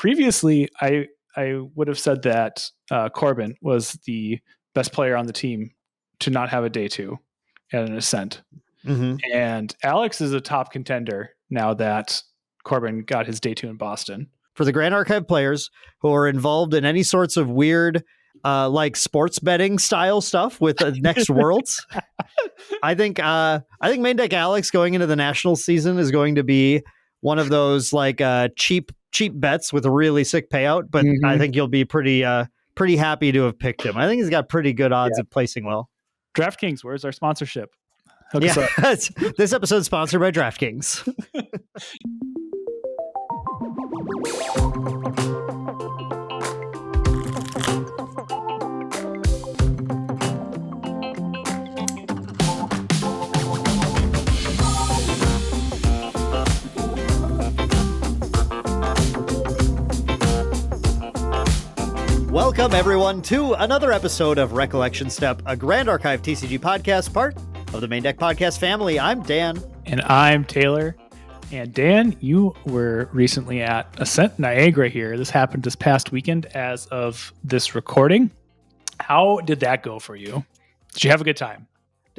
previously, I would have said that Corbin was the best player on the team to not have a day 2 at an Ascent. Mm-hmm. And Alex is a top contender now that Corbin got his day 2 in Boston. For the Grand Archive players who are involved in any sorts of weird, like sports betting style stuff with the next Worlds, I think Maindeck Alex going into the national season is going to be one of those like cheap bets with a really sick payout. But I think you'll be pretty happy to have picked him. I think he's got pretty good odds of placing well. DraftKings, where's our sponsorship? This episode is sponsored by DraftKings. Welcome, everyone, to another episode of Recollection Step, a Grand Archive TCG podcast, part of the Maindeck podcast family. I'm Dan. And I'm Taylor. And Dan, you were recently at Ascent Niagara here. This happened this past weekend as of this recording. How did that go for you? Did you have a good time?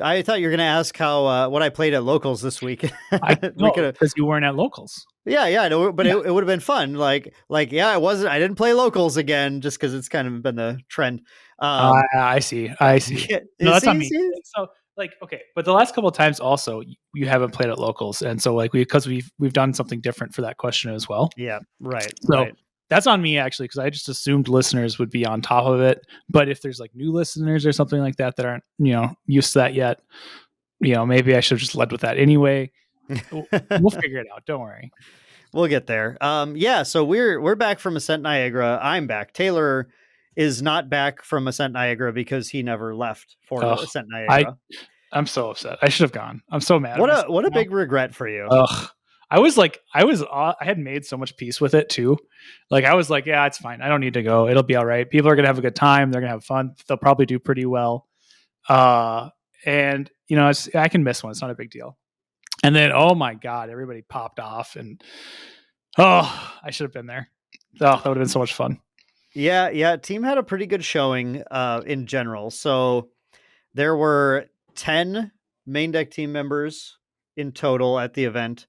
I thought you were going to ask how what I played at Locals this week. Because you weren't at Locals. Yeah, I know, but it would have been fun. I didn't play Locals again just because it's kind of been the trend. I see. Yeah, no, that's on me. So, okay, but the last couple of times also you haven't played at Locals, and so because we've done something different for that question as well. Yeah, right. So that's on me actually, because I just assumed listeners would be on top of it. But if there's new listeners or something like that aren't used to that yet, maybe I should have just led with that anyway. We'll figure it out. Don't worry. We'll get there. So we're back from Ascent Niagara. I'm back. Taylor is not back from Ascent Niagara because he never left for Ascent Niagara. I'm so upset. I should have gone. I'm so mad. What a big regret for you. I had made so much peace with it too. I was like, yeah, it's fine. I don't need to go. It'll be all right. People are going to have a good time. They're going to have fun. They'll probably do pretty well. And I can miss one. It's not a big deal. And then, oh my God, everybody popped off and, I should have been there. Oh, that would have been so much fun. Yeah. Team had a pretty good showing in general. So there were 10 Maindeck team members in total at the event.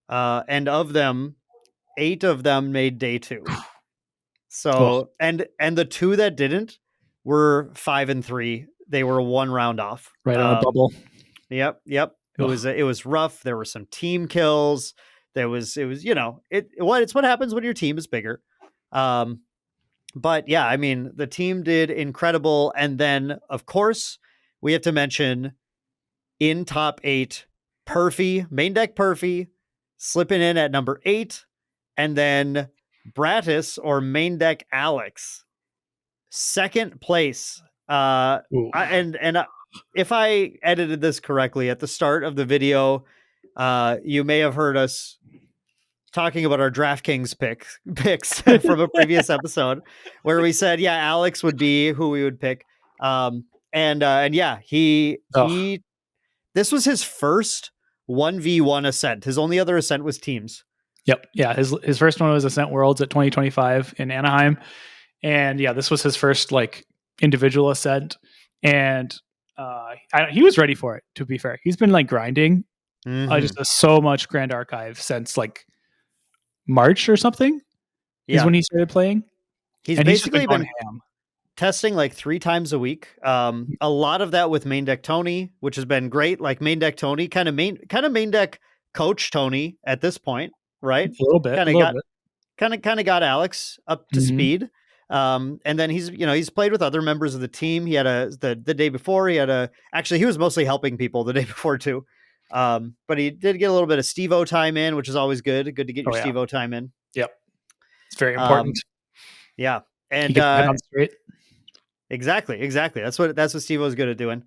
And of them, 8 of them made day 2. So, and the 2 that didn't were 5 and 3. They were 1 round off. Right on a bubble. Yep. It was rough. There were some team kills. It's what happens when your team is bigger. But yeah, I mean, the team did incredible. And then of course we have to mention in top 8, Perfy, Maindeck Perfy, slipping in at number 8, and then Bratis or Maindeck Alex, second place. If I edited this correctly at the start of the video, you may have heard us talking about our DraftKings picks from a previous episode where we said, yeah, Alex would be who we would pick. This was his first 1v1 Ascent. His only other Ascent was teams. Yep. Yeah. His first one was Ascent Worlds at 2025 in Anaheim. And yeah, this was his first individual Ascent. And he was ready for it, to be fair. He's been grinding just so much Grand Archive since March or something is when he started playing. He's basically been testing 3 times a week. A lot of that with Maindeck Tony, which has been great. Maindeck Tony, kind of Maindeck coach Tony at this point, right? A little bit. Kind of got Alex up to speed. And then he's played with other members of the team. He had the day before he was mostly helping people the day before too. But he did get a little bit of Steve-O time in, which is always good. Good to get your Steve-O time in. Yep. It's very important. Yeah. And exactly. That's what Steve-O is good at doing.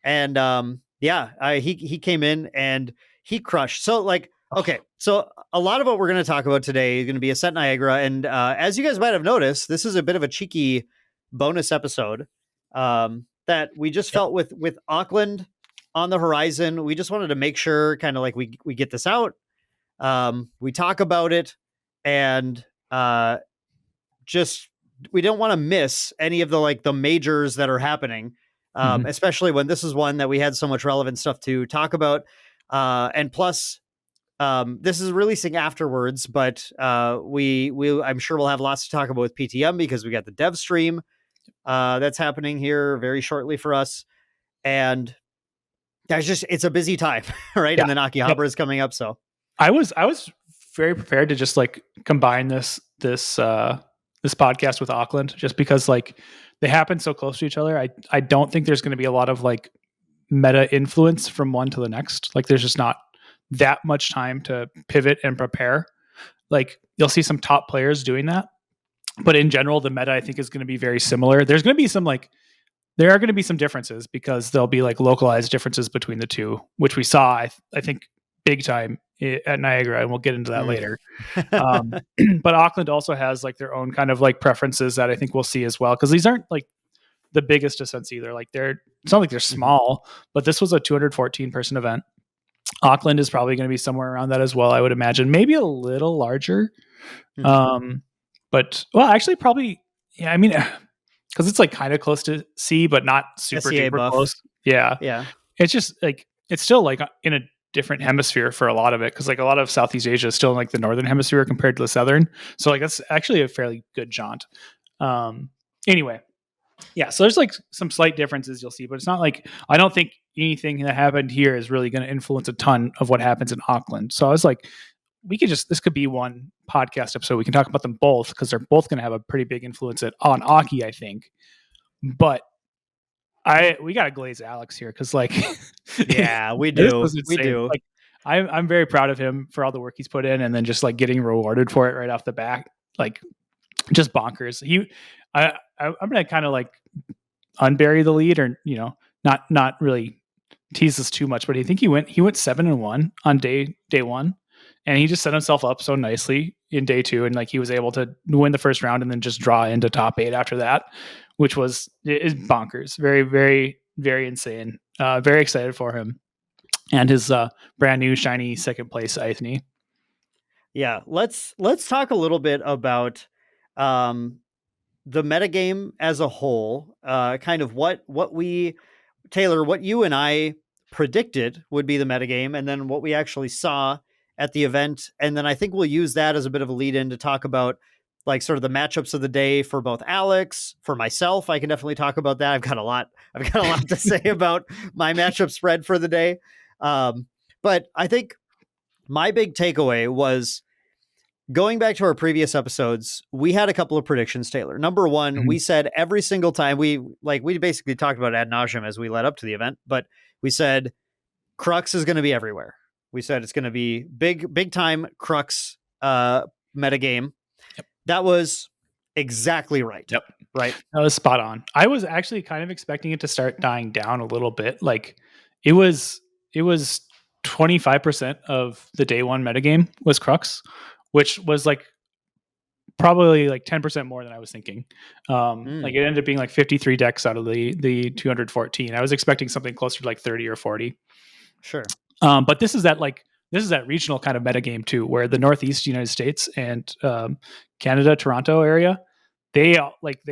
And he came in and he crushed. So okay, so a lot of what we're going to talk about today is going to be Ascent Niagara. And as you guys might have noticed, this is a bit of a cheeky bonus episode that we just felt with Auckland on the horizon. We just wanted to make sure we get this out. We talk about it. And don't want to miss any of the majors that are happening, especially when this is one that we had so much relevant stuff to talk about. And plus, this is releasing afterwards, but I'm sure we'll have lots to talk about with PTM because we got the dev stream that's happening here very shortly for us, and it's a busy time, right? Yeah. And then Akihabara is coming up, so I was very prepared to just like combine this podcast with Auckland, just because like they happen so close to each other. I don't think there's going to be a lot of like meta influence from one to the next. Like there's just not that much time to pivot and prepare. Like you'll see some top players doing that, but in general, the meta I think is going to be very similar. There are going to be some differences because there'll be like localized differences between the two, which we saw, I think, big time at Niagara, and we'll get into that later. But Auckland also has like their own kind of like preferences that I think we'll see as well, because these aren't like the biggest ascents either. Like it's not like they're small, but this was a 214 person event. Auckland is probably going to be somewhere around that as well, I would imagine, maybe a little larger. But well, actually, probably, yeah. I mean, because it's like kind of close to C, but not super duper close. Yeah. It's just like it's still like in a different hemisphere for a lot of it, because like a lot of Southeast Asia is still in like the northern hemisphere compared to the southern. So like that's actually a fairly good jaunt. Anyway, yeah. So there's like some slight differences you'll see, but it's not like I don't think anything that happened here is really going to influence a ton of what happens in Auckland. So I was like, this could be one podcast episode. We can talk about them both because they're both going to have a pretty big influence on Aki, I think. But we got to glaze Alex here because, like, yeah, we do. Like, I'm very proud of him for all the work he's put in, and then just like getting rewarded for it right off the bat, like just bonkers. I'm gonna kind of like unbury the lead, or not really tease this too much, but I think he went 7-1 on day one. And he just set himself up so nicely in day two. And like he was able to win the first round and then just draw into top 8 after that, which is bonkers. Very, very, very insane. Very excited for him and his brand new shiny second place Ithne. Yeah, let's talk a little bit about the metagame as a whole. Kind of what Taylor, what you and I predicted would be the metagame, and then what we actually saw at the event. And then I think we'll use that as a bit of a lead in to talk about like sort of the matchups of the day for both Alex, for myself. I can definitely talk about that. I've got a lot to say about my matchup spread for the day. But I think my big takeaway was going back to our previous episodes. We had a couple of predictions, Taylor. Number one, we said every single time we basically talked about ad nauseum as we led up to the event, but we said Crux is going to be everywhere. We said it's going to be big time Crux metagame. Yep. That was exactly right. Yep. Right. That was spot on. I was actually kind of expecting it to start dying down a little bit. Like it was 25% of the day one metagame was Crux, which was like probably like 10% more than I was thinking. Like it ended up being like 53 decks out of the 214. I was expecting something closer to like 30 or 40. Sure. But this is that regional kind of metagame too, where the Northeast United States and Canada, Toronto area, they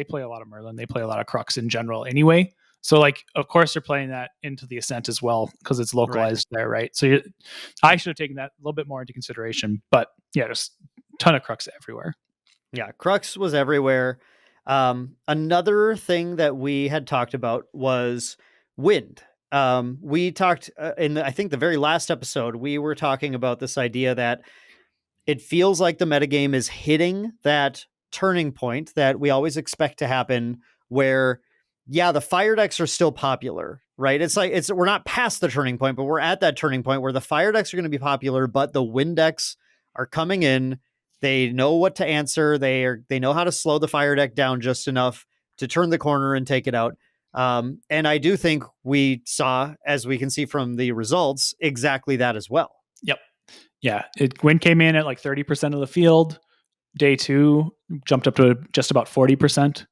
play a lot of Merlin. They play a lot of Crux in general anyway. So like, of course they're playing that into the Ascent as well, because it's localized there. Right. So I should have taken that a little bit more into consideration, but yeah, just a ton of Crux everywhere. Yeah. Crux was everywhere. Another thing that we had talked about was wind. We talked in I think the very last episode, we were talking about this idea that it feels like the metagame is hitting that turning point that we always expect to happen where, yeah, the fire decks are still popular, right? We're not past the turning point, but we're at that turning point where the fire decks are going to be popular, but the wind decks are coming in. They know what to answer. They know how to slow the fire deck down just enough to turn the corner and take it out. And I do think we saw, as we can see from the results, exactly that as well. Yep. Yeah. Wind came in at like 30% of the field. Day two jumped up to just about 40%.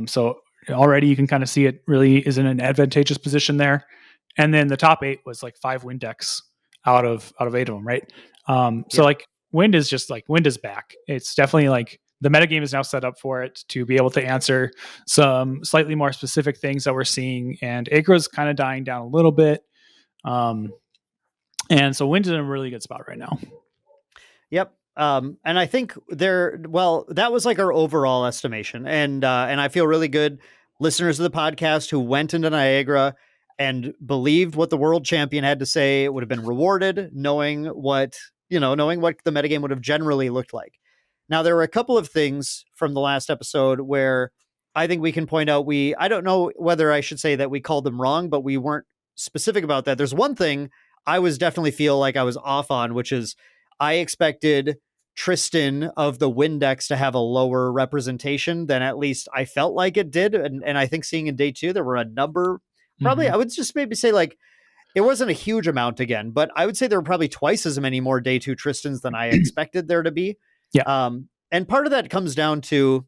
So already you can kind of see it really is in an advantageous position there. And then the top 8 was like 5 wind decks out of 8 of them. Right. So like wind is back. It's definitely like the metagame is now set up for it to be able to answer some slightly more specific things that we're seeing. And aggro's kind of dying down a little bit. And so Wind's in a really good spot right now. Yep. And I think that was like our overall estimation. And I feel really good, listeners of the podcast who went into Niagara and believed what the world champion had to say would have been rewarded, knowing what the metagame would have generally looked like. Now, there were a couple of things from the last episode where I think we can point out I don't know whether I should say that we called them wrong, but we weren't specific about that. There's one thing I was definitely feel like I was off on, which is I expected Tristan of the Windex to have a lower representation than at least I felt like it did. And I think seeing in day 2, there were a number, probably, I would just maybe say like, it wasn't a huge amount again, but I would say there were probably twice as many more day 2 Tristans than I expected there to be. Yeah. And part of that comes down to,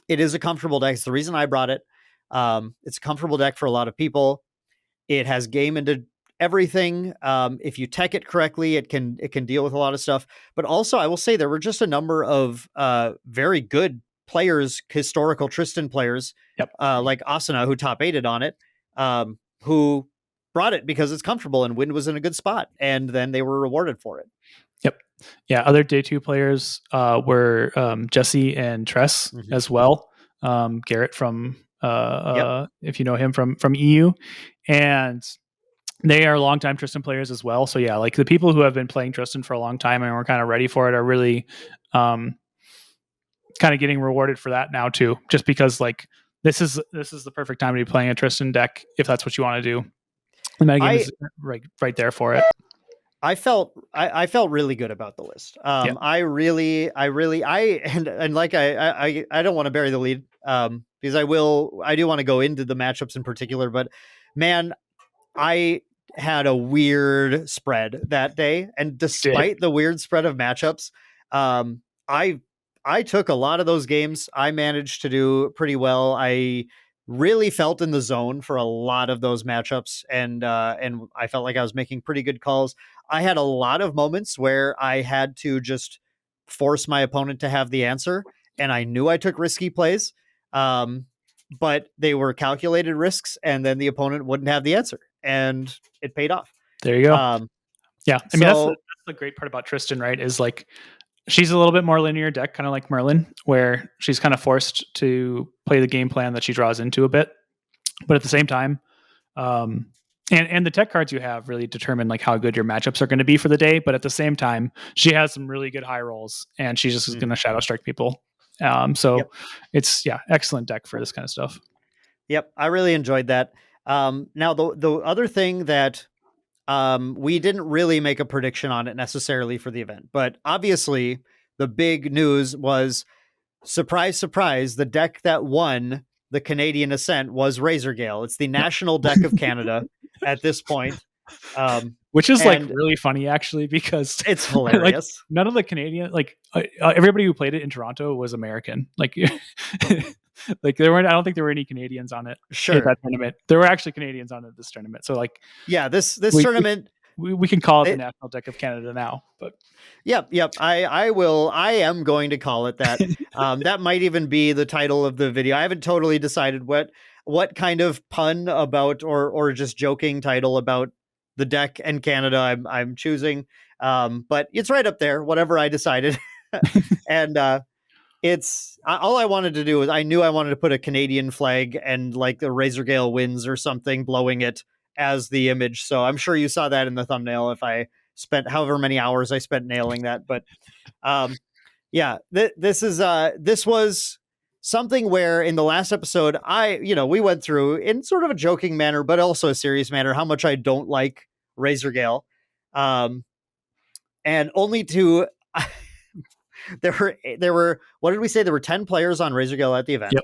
it is a comfortable deck. It's the reason I brought it. It's a comfortable deck for a lot of people. It has game into everything. If you tech it correctly, it can deal with a lot of stuff. But also, I will say there were just a number of very good players, historical Tristan players, like Asana, who top 8'd on it, who brought it because it's comfortable and Wind was in a good spot, and then they were rewarded for it. Yep. Yeah. Other day 2 players were Jesse and Tress as well. Garrett from if you know him from EU, and they are longtime Tristan players as well. So yeah, like the people who have been playing Tristan for a long time and were kind of ready for it are really kind of getting rewarded for that now too, just because like this is the perfect time to be playing a Tristan deck if that's what you want to do. The metagame is right there for it. I felt really good about the list. I really and like I don't want to bury the lead because I do want to go into the matchups in particular, but man, I had a weird spread that day, and despite the weird spread of matchups, I took a lot of those games. I managed to do pretty well. I really felt in the zone for a lot of those matchups, and I felt like I was making pretty good calls. I had a lot of moments where I had to just force my opponent to have the answer, and I knew I took risky plays, but they were calculated risks, and then the opponent wouldn't have the answer, and it paid off. There you go. Yeah, I mean that's the great part about Tristan, right? Is like she's a little bit more linear deck, kind of like Merlin, where she's kind of forced to play the game plan that she draws into a bit, but at the same time, and the tech cards you have really determine like how good your matchups are going to be for the day. But at the same time, she has some really good high rolls, and she's just going to shadow strike people. It's excellent deck for this kind of stuff. Yep, I really enjoyed that. Now the other thing that we didn't really make a prediction on it necessarily for the event, but obviously the big news was, surprise, surprise, the deck that won the Canadian Ascent was Razorgale. It's the national deck of Canada at this point. Which is like really funny actually, because it's hilarious. Like, none of the Canadian, everybody who played it in Toronto was American. Like, like I don't think there were any Canadians on it. Sure. At that tournament. There were actually Canadians on it this tournament. So like, yeah, this tournament, we can call it the National Deck of Canada now, but yep. I am going to call it that. That might even be the title of the video. I haven't totally decided what kind of pun about, or just joking title about the deck and Canada I'm choosing. But it's right up there, whatever I decided. And, it's all I wanted to do is I knew I wanted to put a Canadian flag and like the Razorgale wins or something, blowing it as the image. So I'm sure you saw that in the thumbnail if I spent however many hours I spent nailing that. But this was something where in the last episode, we went through in sort of a joking manner, but also a serious manner, how much I don't like Razorgale. And only to... There were what did we say? There were 10 players on Razorgale at the event. Yep,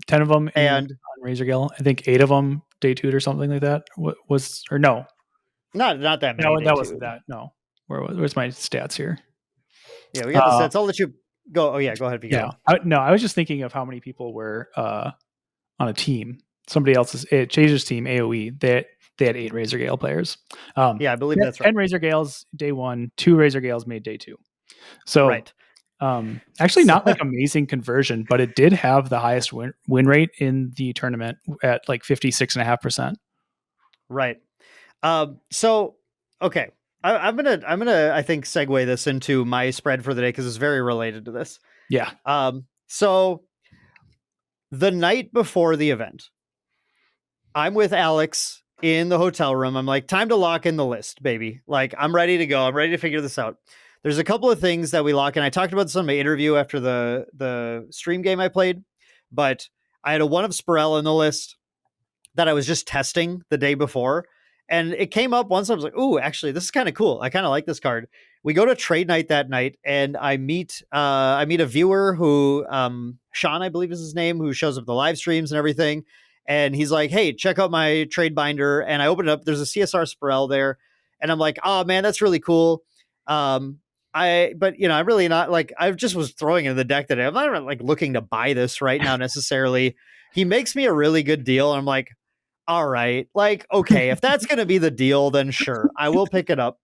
10 of them and on Razorgale. I think 8 of them day 2 or something like that. Not that many. No, that wasn't that. No, where's my stats here? Yeah, we got the stats. I'll let you go. Oh yeah, go ahead. I was just thinking of how many people were on a team. Somebody else's Chaser's team, AOE. They had 8 Razorgale players. I believe that's right. 10 Razorgales day 1, 2 Razorgales made day 2. So right. Actually, not like amazing conversion, but it did have the highest win rate in the tournament at like 56.5%. Right. So okay, I'm gonna I think segue this into my spread for the day because it's very related to this. Yeah. So the night before the event, I'm with Alex in the hotel room. I'm like, time to lock in the list, baby. Like, I'm ready to go. I'm ready to figure this out. There's a couple of things that we lock in. I talked about this on my interview after the stream game I played, but I had a one of Spirell in the list that I was just testing the day before. And it came up once. I was like, ooh, actually, this is kind of cool. I kind of like this card. We go to trade night that night, and I meet a viewer who, Sean, I believe is his name, who shows up at the live streams and everything. And he's like, hey, check out my trade binder. And I open it up. There's a CSR Spirell there. And I'm like, oh man, that's really cool. But I'm really not like, I just was throwing it in the deck today. I'm not like looking to buy this right now necessarily. He makes me a really good deal. And I'm like, all right, like, okay, if that's going to be the deal, then sure, I will pick it up.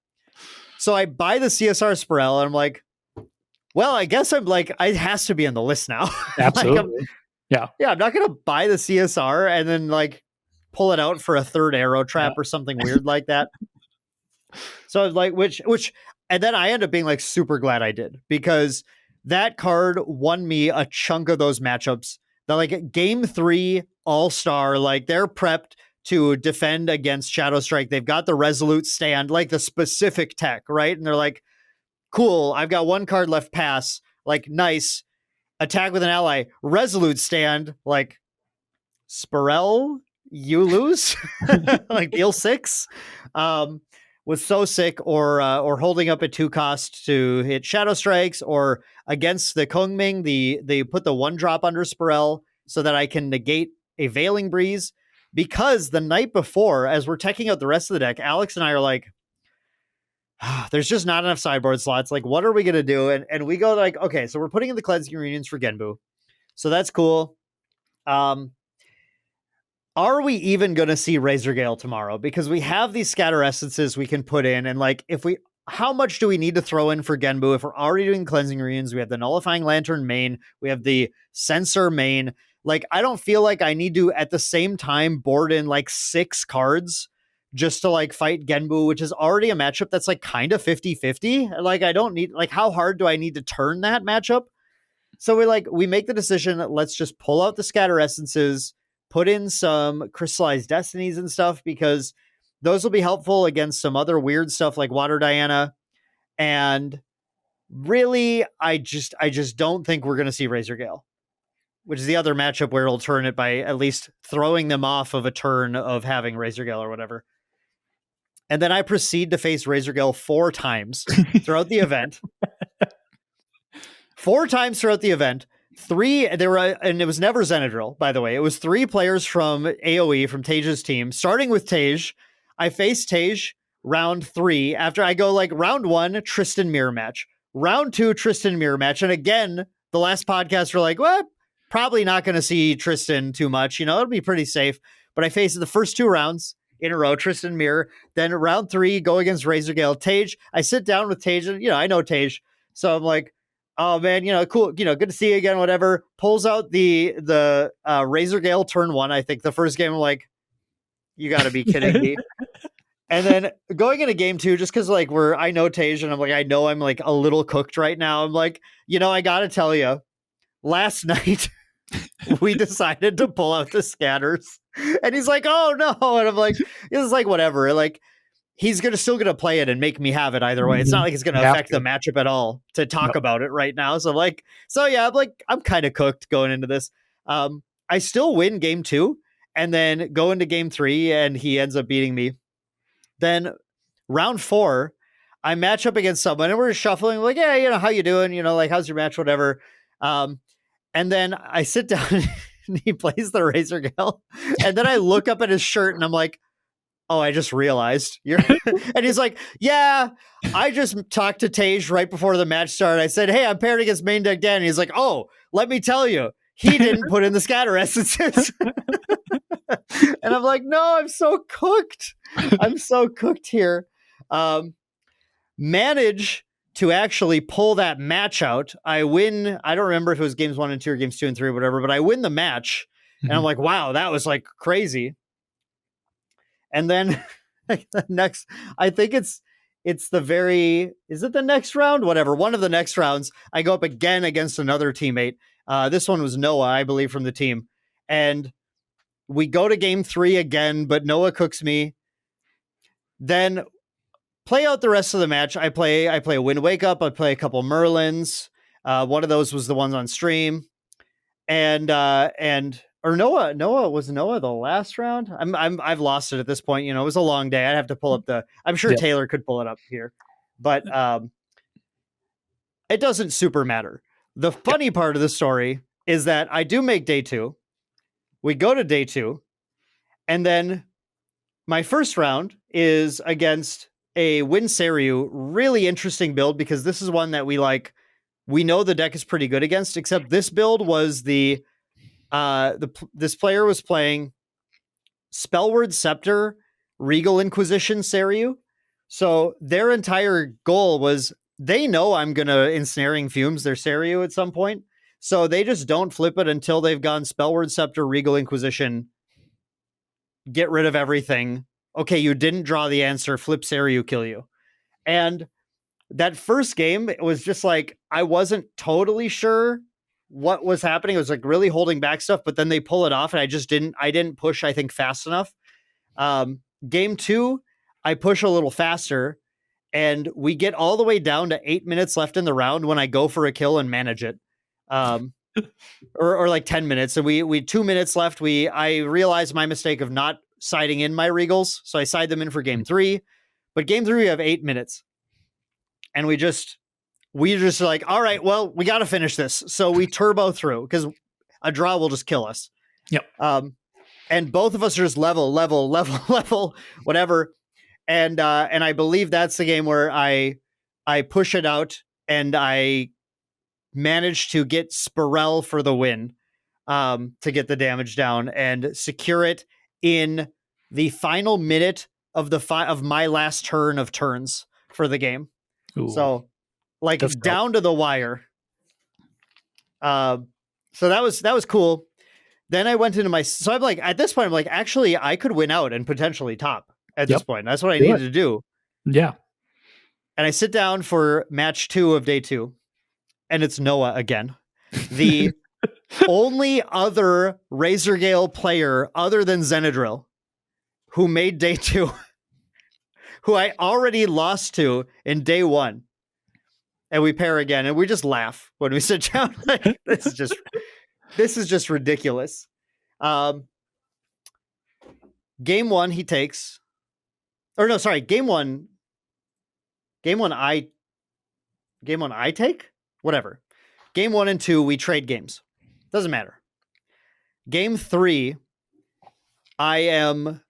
So I buy the CSR Spirell and I'm like, well, I guess I'm like, it has to be on the list now. Absolutely. Yeah, I'm not going to buy the CSR and then like pull it out for a third arrow trap or something weird like that. So like, which, and then I end up being like super glad I did because that card won me a chunk of those matchups. That like game 3 all-star, like they're prepped to defend against Shadow Strike. They've got the Resolute Stand, like the specific tech, right? And they're like, cool, I've got one card left pass, like nice. Attack with an ally, Resolute Stand, like Spirell, you lose. Like deal 6. Was so sick, or holding up at 2 cost to hit Shadow Strikes, or against the Kongming, they put the 1-drop under Spirell so that I can negate a Veiling Breeze. Because the night before, as we're teching out the rest of the deck, Alex and I are like, there's just not enough sideboard slots. Like, what are we gonna do? And we go like, okay, so we're putting in the Cleansing Reunions for Genbu, so that's cool. Are we even going to see Razor Gale tomorrow? Because we have these Scatter Essences we can put in. And like, how much do we need to throw in for Genbu? If we're already doing Cleansing Reunions, we have the Nullifying Lantern main, we have the Censor main. Like, I don't feel like I need to, at the same time, board in like 6 cards just to like fight Genbu, which is already a matchup that's like kind of 50-50. Like, I don't need, like, how hard do I need to turn that matchup? So we make the decision, let's just pull out the Scatter Essences, put in some Crystallized Destinies and stuff, because those will be helpful against some other weird stuff like Water Diana. And really, I just don't think we're going to see Razor Gale, which is the other matchup where it'll turn it by at least throwing them off of a turn of having Razor Gale or whatever. And then I proceed to face Razor Gale 4 times throughout the event. 4 times throughout the event. 3, and it was never Xenadrill, by the way. It was 3 players from AoE, from Tage's team, starting with Tage. I faced Tage round 3 after I go like round 1, Tristan mirror match, round 2, Tristan mirror match. And again, the last podcast were like, well, probably not going to see Tristan too much. It'll be pretty safe. But I faced the first 2 rounds in a row, Tristan mirror. Then round 3, go against Razor Gale. Tage, I sit down with Tage, and I know Tage. So I'm like, oh man, cool, good to see you again, whatever. Pulls out the Razor Gale turn 1. I think the first game, I'm like, you got to be kidding me. And then going into game 2, just because like I know Tage, and I'm like, I know I'm like a little cooked right now. I'm like, I got to tell you, last night we decided to pull out the scatters, and he's like, oh no. And I'm like, this is like, whatever. Like, he's still gonna play it and make me have it either way. It's not like it's gonna affect the matchup at all to talk about it right now. So yeah, I'm kind of cooked going into this. I still win game 2 and then go into game 3, and he ends up beating me. Then round 4, I match up against someone, and we're shuffling, like, yeah, how you doing? Like, how's your match? Whatever. And then I sit down and he plays the Razor Gale, and then I look up at his shirt and I'm like, oh, I just realized you're, and he's like, yeah, I just talked to Tage right before the match started. I said, hey, I'm paired against Maindeck Dan. And he's like, oh, let me tell you, he didn't put in the Scatter Essences. And I'm like, no, I'm so cooked. I'm so cooked here. Manage to actually pull that match out. I win. I don't remember if it was games 1 and 2 or games 2 and 3 or whatever, but I win the match. And I'm like, wow, that was like crazy. And then the next, I think is it the next round? Whatever. One of the next rounds, I go up again against another teammate. This one was Noah, I believe, from the team. And we go to game 3 again, but Noah cooks me. Then play out the rest of the match. I play a Wind Wake Up. I play a couple Merlins. One of those was the ones on stream. Or Noah the last round? I've lost it at this point. You know, it was a long day. I'd have to pull up I'm sure Taylor could pull it up here, but it doesn't super matter. The funny part of the story is that I do make day 2. We go to day 2, and then my first round is against a Win Seiryu. Really interesting build, because this is one that we like. We know the deck is pretty good against, except this build was this player was playing Spellword Scepter, Regal Inquisition Seiryu. So their entire goal was, they know I'm going to Ensnaring Fumes their Seiryu at some point. So they just don't flip it until they've gone Spellword Scepter, Regal Inquisition, get rid of everything. Okay, you didn't draw the answer, flip Seiryu, kill you. And that first game, it was just like, I wasn't totally sure what was happening. It was like really holding back stuff, but then they pull it off, and I didn't push, I think, fast enough. Game 2, I push a little faster, and we get all the way down to 8 minutes left in the round when I go for a kill and manage it. Or like 10 minutes. And we 2 minutes left. I realized my mistake of not siding in my Regals. So I side them in for game 3, but game 3, we have 8 minutes, and we just like, all right, well, we got to finish this. So we turbo through, because a draw will just kill us. Yep. And both of us are just level, whatever. And I believe that's the game where I push it out, and I managed to get Spirel for the win, to get the damage down and secure it in the final minute of my last turn of turns for the game. Ooh. So like down to the wire. So that was cool. Then I went into so I'm like, at this point, I'm like, actually, I could win out and potentially top at this point. That's what I needed to do. Yeah. And I sit down for match 2 of day 2, and it's Noah again. The only other Razorgale player other than Zenadrill who made day 2, who I already lost to in day 1. And we pair again, and we just laugh when we sit down. Like, this is just ridiculous. Game 1 he takes, or no, sorry, game one I take, whatever. Game 1 and 2 we trade games. Doesn't matter. Game 3, I am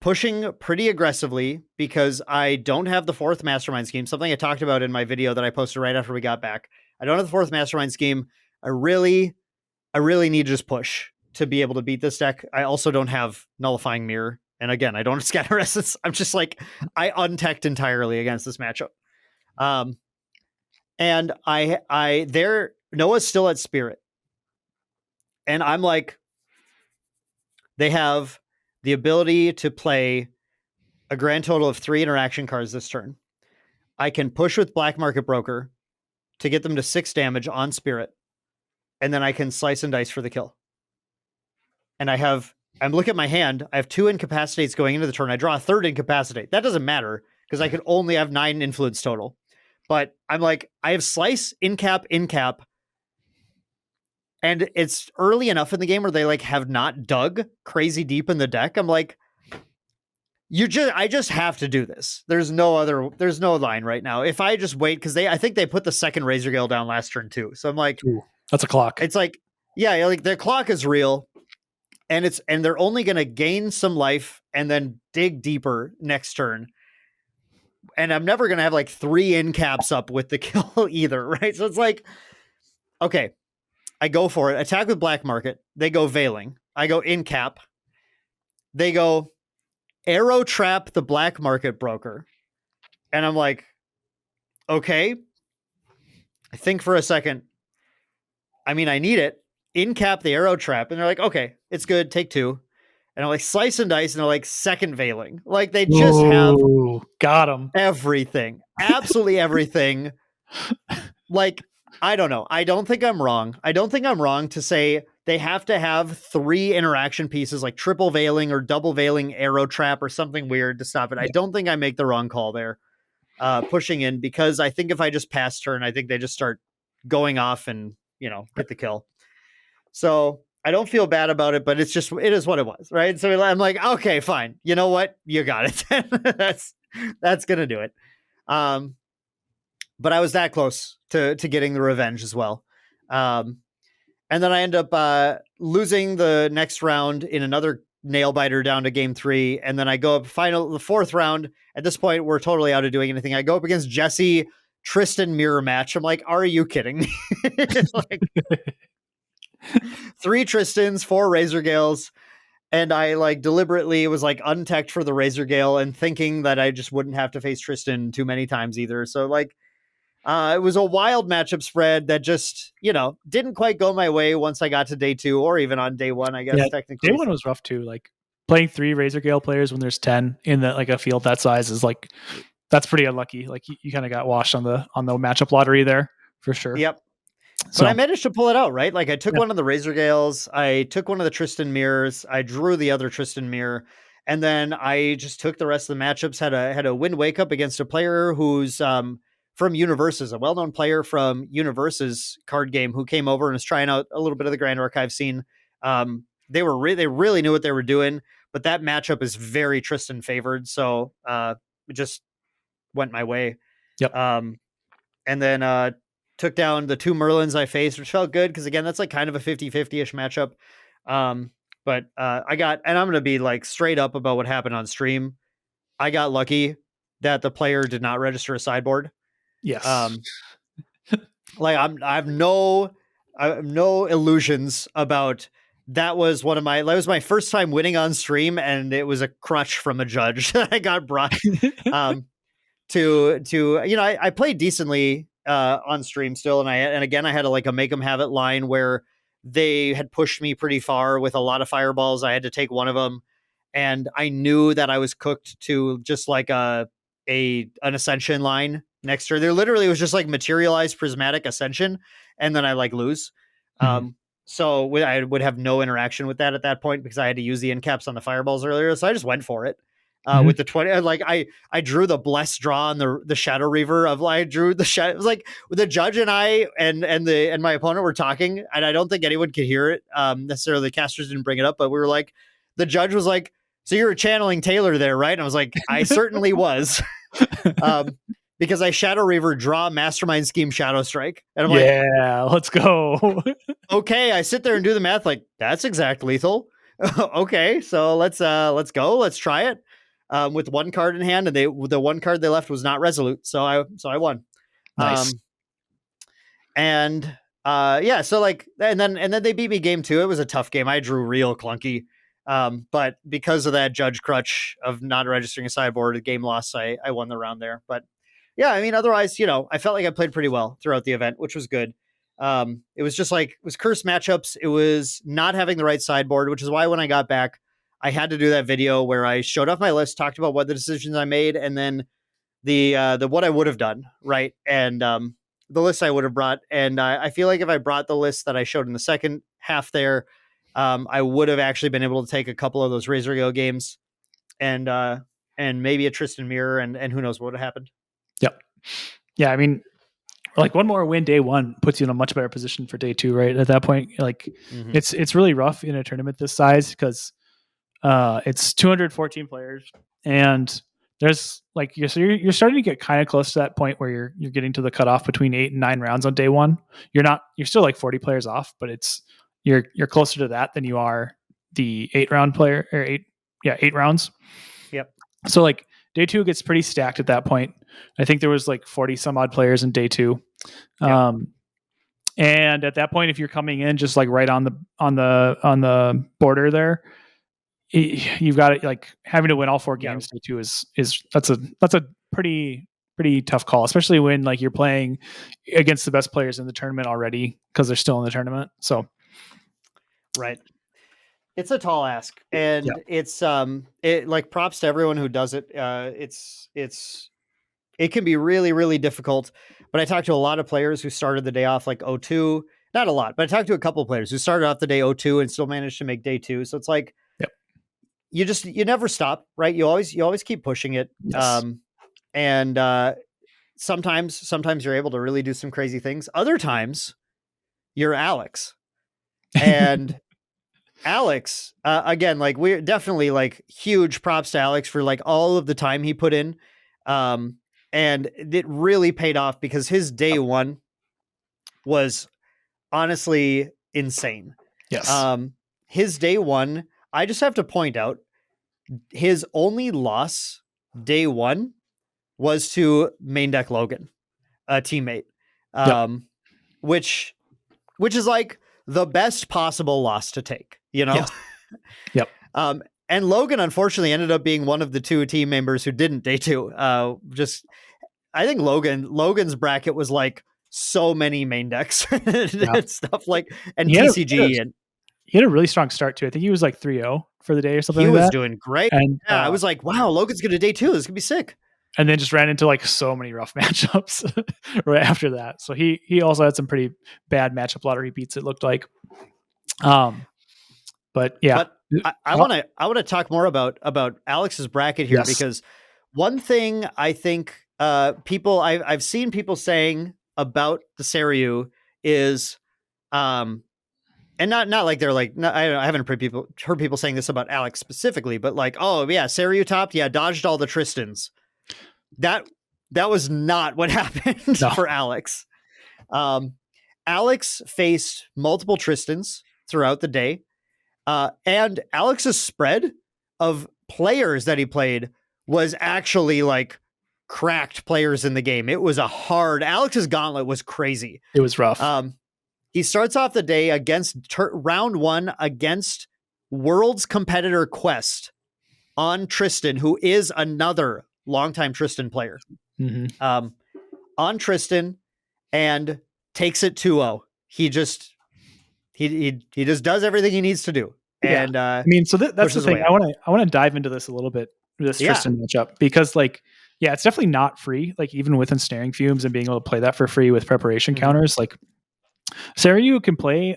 pushing pretty aggressively because I don't have the 4th Mastermind Scheme, something I talked about in my video that I posted right after we got back. I don't have the 4th Mastermind Scheme. I really need to just push to be able to beat this deck. I also don't have Nullifying Mirror. And again, I don't have Scatter Essence. I'm just like, I untech'd entirely against this matchup. And Noah's still at Spirit. And I'm like, they have the ability to play a grand total of 3 interaction cards this turn. I can push with Black Market Broker to get them to 6 damage on Spirit. And then I can slice and dice for the kill. And I'm looking at my hand. I have 2 incapacitates going into the turn. I draw a 3rd incapacitate. That doesn't matter because I could only have 9 influence total. But I'm like, I have slice, incap. And it's early enough in the game where they like have not dug crazy deep in the deck. I'm like, I just have to do this. There's no line right now. If I just wait, because I think they put the 2nd Razorgale down last turn too. So I'm like, ooh, that's a clock. It's like, yeah, like their clock is real, and they're only going to gain some life and then dig deeper next turn. And I'm never going to have like 3 incaps up with the kill either, right? So it's like, okay, I go for it. Attack with Black Market. They go Veiling. I go incap. They go Arrow Trap the Black Market Broker. And I'm like, okay. I think for a second. I mean, I need it. In cap the arrow trap. And they're like, okay, it's good. Take 2. And I'm like, slice and dice. And they're like, second veiling. Like, they just have got him. Everything. Absolutely everything. Like, I don't know. I don't think I'm wrong. I don't think I'm wrong to say they have to have 3 interaction pieces, like triple veiling or double veiling arrow trap or something weird to stop it. Yeah. I don't think I make the wrong call there, pushing in, because I think if I just pass turn, I think they just start going off and, get the kill. So I don't feel bad about it, but it is what it was, right? So I'm like, okay, fine. You know what? You got it. That's gonna do it. But I was that close to getting the revenge as well. And then I end up losing the next round in another nail biter down to game 3. And then I go up the 4th round. At this point, we're totally out of doing anything. I go up against Jesse, Tristan mirror match. I'm like, are you kidding me? Like, 3 Tristans, 4 Razor Gales. And I like deliberately was like untech'd for the Razor Gale and thinking that I just wouldn't have to face Tristan too many times either. So like, it was a wild matchup spread that just, didn't quite go my way once I got to day 2, or even on day 1, I guess, technically. Day 1 was rough too. Like, playing 3 Razor Gale players when there's 10 in a field that size is like, that's pretty unlucky. Like, you kind of got washed on the matchup lottery there for sure. Yep. But I managed to pull it out, right? Like, I took one of the Razor Gales, I took one of the Tristan mirrors, I drew the other Tristan mirror, and then I just took the rest of the matchups. Had a win wake up against a player who's from Universes, a well-known player from Universes card game, who came over and was trying out a little bit of the Grand Archive scene. They really knew what they were doing, but that matchup is very Tristan favored, so it just went my way. Yep. And then took down the 2 Merlins I faced, which felt good because, again, that's like kind of a 50-50-ish matchup. But I got, and I'm going to be like straight up about what happened on stream. I got lucky that the player did not register a sideboard. Yes. Like, I have no illusions about that. Was my first time winning on stream, and it was a crutch from a judge that I got brought to I played decently on stream still, and again I had a make them have it line where they had pushed me pretty far with a lot of fireballs. I had to take one of them, and I knew that I was cooked to just like an ascension line next to her. There literally was just like materialized prismatic ascension, and then I lose. Mm-hmm. So I would have no interaction with that at that point because I had to use the end caps on the fireballs earlier. So I just went for it. With the 20, I drew the blessed draw on the Shadow Reaver I drew the shadow. It was like the judge and I and my opponent were talking, and I don't think anyone could hear it. Necessarily, the casters didn't bring it up, but we were like, the judge was like, "So you were channeling Taylor there, right?" And I was like, "I certainly was," because I Shadow Reaver, draw, Mastermind Scheme, Shadow Strike, and I'm yeah, let's go. Okay, I sit there and do the math. Like, that's exact lethal. Okay, so let's go. Let's try it. With 1 card in hand, and the 1 card they left was not resolute, so I won. Nice. And then they beat me game 2. It was a tough game. I drew real clunky, but because of that judge crutch of not registering a sideboard, the game loss, I won the round there. But yeah, I mean, otherwise, I felt like I played pretty well throughout the event, which was good. It was just it was cursed matchups. It was not having the right sideboard, which is why when I got back, I had to do that video where I showed off my list, talked about what the decisions I made, and then the what I would have done, right? And the list I would have brought. And I feel like if I brought the list that I showed in the second half there, I would have actually been able to take a couple of those Razor Gale games and maybe a Tristan Mirror, and who knows what would have happened. Yep. Yeah, I mean, one more win day 1 puts you in a much better position for day 2, right? At that point, it's really rough in a tournament this size because it's 214 players, and there's you're starting to get kind of close to that point where you're getting to the cutoff between 8 and 9 rounds on day 1. You're still 40 players off, but you're closer to that than you are the 8-round player, or 8 rounds. Yep. So day 2 gets pretty stacked at that point. I think there was 40 some odd players in day 2. Yep. And at that point, if you're coming in just right on the border there, you've got it, having to win all 4 games day 2 is that's a pretty pretty tough call, especially when like you're playing against the best players in the tournament already because they're still in the tournament. So, right. It's a tall ask, yeah. and it's it like props to everyone who does it. It can be really, really difficult. But I talked to a lot of players who started the day off like 0-2. Not a lot, but I talked to a couple of players who started off the day 0-2 and still managed to make day 2. So it's like, Yep. you never stop, right? You always keep pushing it. Yes. And sometimes you're able to really do some crazy things. Other times you're Alex. And Alex, again, like we're definitely like huge props to Alex for like all of the time he put in. And it really paid off because his day one was honestly insane. Yes. His day one, I just have to point out his only loss day one was to Maindeck Logan, a teammate. Which is like the best possible loss to take, you know? Yes. Yep. And Logan, unfortunately, ended up being one of the 2 team members who didn't day 2. I think Logan's bracket was like so many main decks and stuff like, and TCG. He had a really strong start too. I think he was like 3-0 for the day or something. He was doing great. And I was like, wow, Logan's going to day 2. This is going to be sick. And then just ran into like so many rough matchups right after that. So he also had some pretty bad matchup lottery beats, it looked like. But yeah. But I want to talk more about Alex's bracket here, because one thing I think I've seen people saying about the Seiryu is and not like they're like, I haven't heard people saying this about Alex specifically, but like, oh yeah, Seiryu topped, dodged all the Tristans. That was not what happened for Alex. Alex faced multiple Tristans throughout the day. And Alex's spread of players that he played was actually like cracked players in the game. It was Alex's gauntlet was crazy. It was rough. He starts off the day against round 1 against World's competitor Quest on Tristan, who is another longtime Tristan player. Mm-hmm. On Tristan, and takes it 2-0. He just does everything he needs to do. And I mean, so that's the thing. I want to dive into this a little bit, this Tristan matchup, because like, it's definitely not free. Like even with ensnaring fumes and being able to play that for free with preparation counters, like Seiryu can play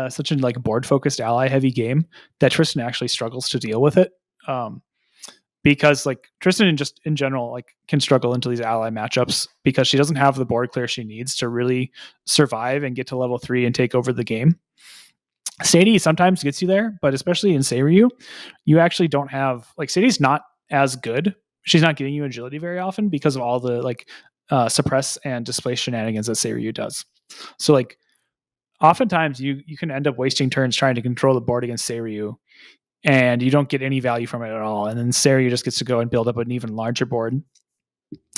such a like board focused ally heavy game that Tristan actually struggles to deal with it. Because like Tristan just in general like can struggle into these ally matchups because she doesn't have the board clear she needs to really survive and get to level 3 and take over the game. Sadie sometimes gets you there, but especially in Seiryu, you actually don't have like Sadie's not as good. She's not getting you agility very often because of all the like suppress and displace shenanigans that Seiryu does. So like oftentimes you can end up wasting turns trying to control the board against Seiryu, and you don't get any value from it at all. And then Seiryu just gets to go and build up an even larger board.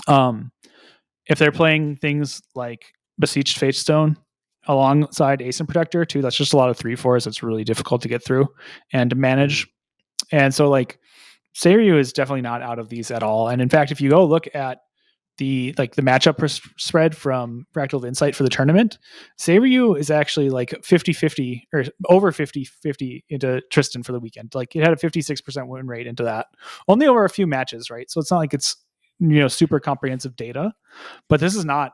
If they're playing things like Beseeched Fatestone alongside Ascent Protector too, that's just a lot of 3/4s. It's really difficult to get through and to manage. And so like Seiryu is definitely not out of these at all. And in fact, if you go look at the matchup spread from Fractal of Insight for the tournament, Seiryu is actually like 50-50 or over 50-50 into Tristan for the weekend. Like it had a 56% win rate into that, only over a few matches, right? So it's not like it's super comprehensive data, but this is not.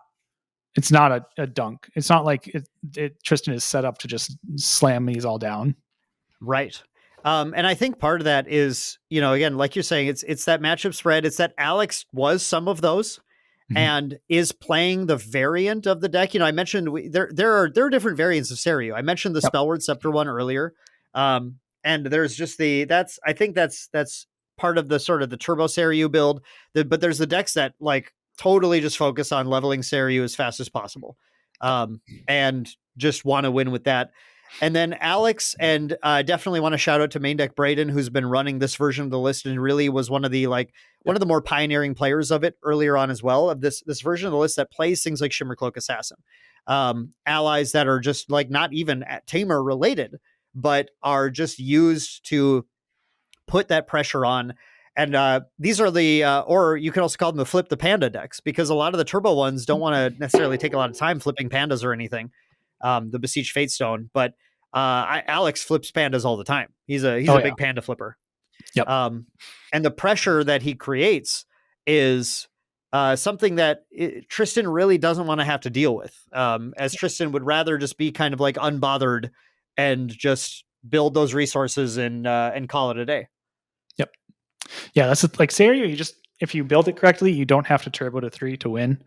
It's not a dunk. It's not like Tristan is set up to just slam these all down. Right. And I think part of that is, again, like you're saying, it's that matchup spread. It's that Alex was some of those and is playing the variant of the deck. I mentioned there are different variants of Seiryu. I mentioned the Spellword Scepter one earlier. And there's just I think that's part of the sort of the Turbo Seiryu build. But there's the decks that like totally just focus on leveling Seiryu as fast as possible. And just want to win with that. And then Alex, and definitely want to shout out to Maindeck Braden, who's been running this version of the list and really was one of the more pioneering players of it earlier on as well, of this version of the list that plays things like Shimmercloak Assassin, allies that are just like not even Tamer related, but are just used to put that pressure on. And these are the, or you can also call them the flip the panda decks, because a lot of the turbo ones don't want to necessarily take a lot of time flipping pandas or anything. The Besieged Fatestone, but Alex flips pandas all the time. He's a big panda flipper. Yep. And the pressure that he creates is something that Tristan really doesn't want to have to deal with. As Tristan would rather just be kind of like unbothered and just build those resources and call it a day. Yep. Yeah, that's like Serio. You just, if you build it correctly, you don't have to turbo to 3 to win,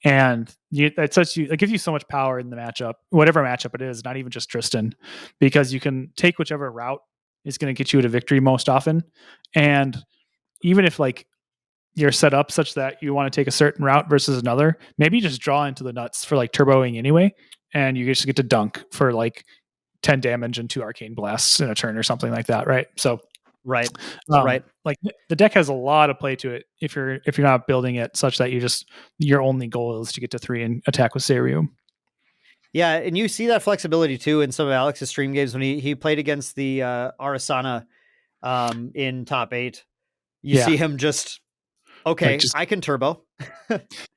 and it gives you so much power in the matchup, whatever matchup it is, not even just Tristan, because you can take whichever route is going to get you to victory most often, and even if like you're set up such that you want to take a certain route versus another, maybe you just draw into the nuts for like turboing anyway, and you just get to dunk for like 10 damage and 2 arcane blasts in a turn or something like that, right? So right. Like the deck has a lot of play to it if you're not building it such that your only goal is to get to 3 and attack with Serio. Yeah, and you see that flexibility too in some of Alex's stream games when he played against the Arasana in top 8. You see him just, okay, like I can turbo.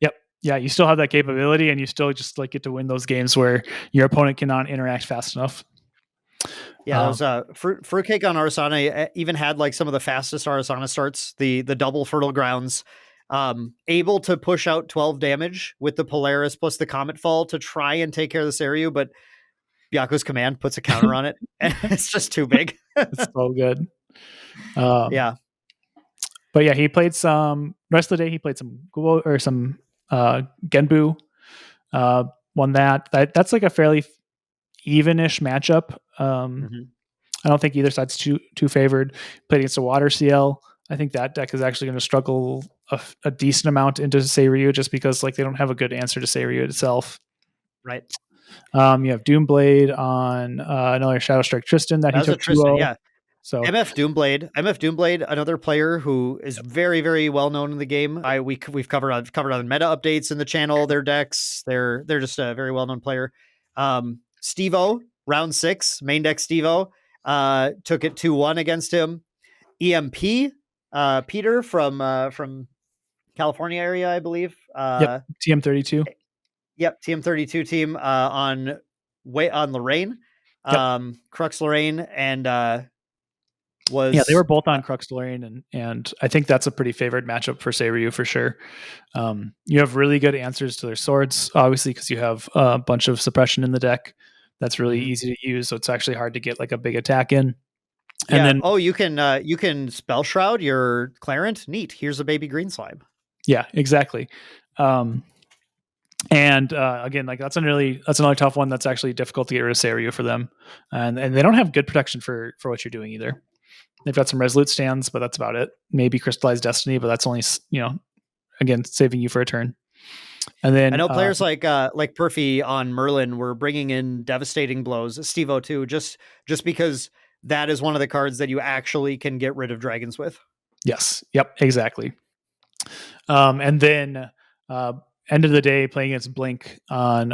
Yep. Yeah, you still have that capability, and you still just like get to win those games where your opponent cannot interact fast enough. Yeah, those Fruitcake on Arasana even had like some of the fastest Arasana starts, the double Fertile Grounds, able to push out 12 damage with the Polaris plus the Comet Fall to try and take care of the Seiryu, but Byaku's command puts a counter on it, and it's just too big. It's so good. Yeah. But yeah, he played some, rest of the day he played some Guo or some Genbu, won that. That's like a fairly even-ish matchup. I don't think either side's too favored. Played against a Water CL. I think that deck is actually going to struggle a decent amount into Seiryu just because like they don't have a good answer to Seiryu itself. Right. You have Doomblade on another Shadow Strike Tristan that he took Tristan, 2-0. yeah. So MF Doomblade, another player who is very, very well known in the game. We've covered on meta updates in the channel, their decks. They're just a very well known player. Steve-O, round 6, Maindeck Steve-O, took it 2-1 against him. EMP, Peter from California area, I believe. Yep, TM32. Yep, TM32 team on Lorraine, Crux Lorraine, and they were both on Crux Lorraine, and I think that's a pretty favored matchup for Seiryu for sure. You have really good answers to their swords, obviously, because you have a bunch of suppression in the deck. That's really easy to use, so it's actually hard to get like a big attack in. And then you can Spell Shroud your Clarent. Neat. Here's a baby green slime. Yeah, exactly. And again, like that's another tough one. That's actually difficult to get rid of Seiryu for them, and they don't have good protection for what you're doing either. They've got some Resolute stands, but that's about it. Maybe Crystallized Destiny, but that's only again saving you for a turn. And then I know players like Perfy on Merlin were bringing in devastating blows. Steve-O too, just because that is one of the cards that you actually can get rid of dragons with. Yes. Yep. Exactly. And then end of the day playing against Blink on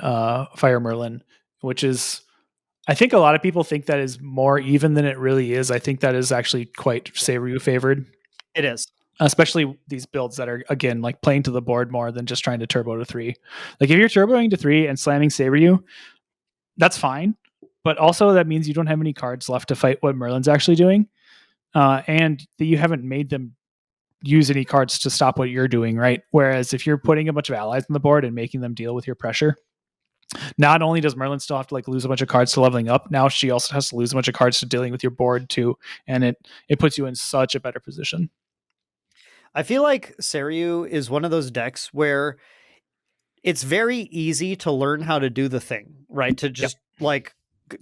Fire Merlin, which is, I think a lot of people think that is more even than it really is. I think that is actually quite Seiryu favored. It is. Especially these builds that are, again, like playing to the board more than just trying to turbo to 3. Like if you're turboing to 3 and slamming Seiryu, that's fine. But also that means you don't have any cards left to fight what Merlin's actually doing. And that you haven't made them use any cards to stop what you're doing, right? Whereas if you're putting a bunch of allies on the board and making them deal with your pressure, not only does Merlin still have to like lose a bunch of cards to leveling up, now she also has to lose a bunch of cards to dealing with your board too. And it puts you in such a better position. I feel like Seiryu is one of those decks where it's very easy to learn how to do the thing, right? To just like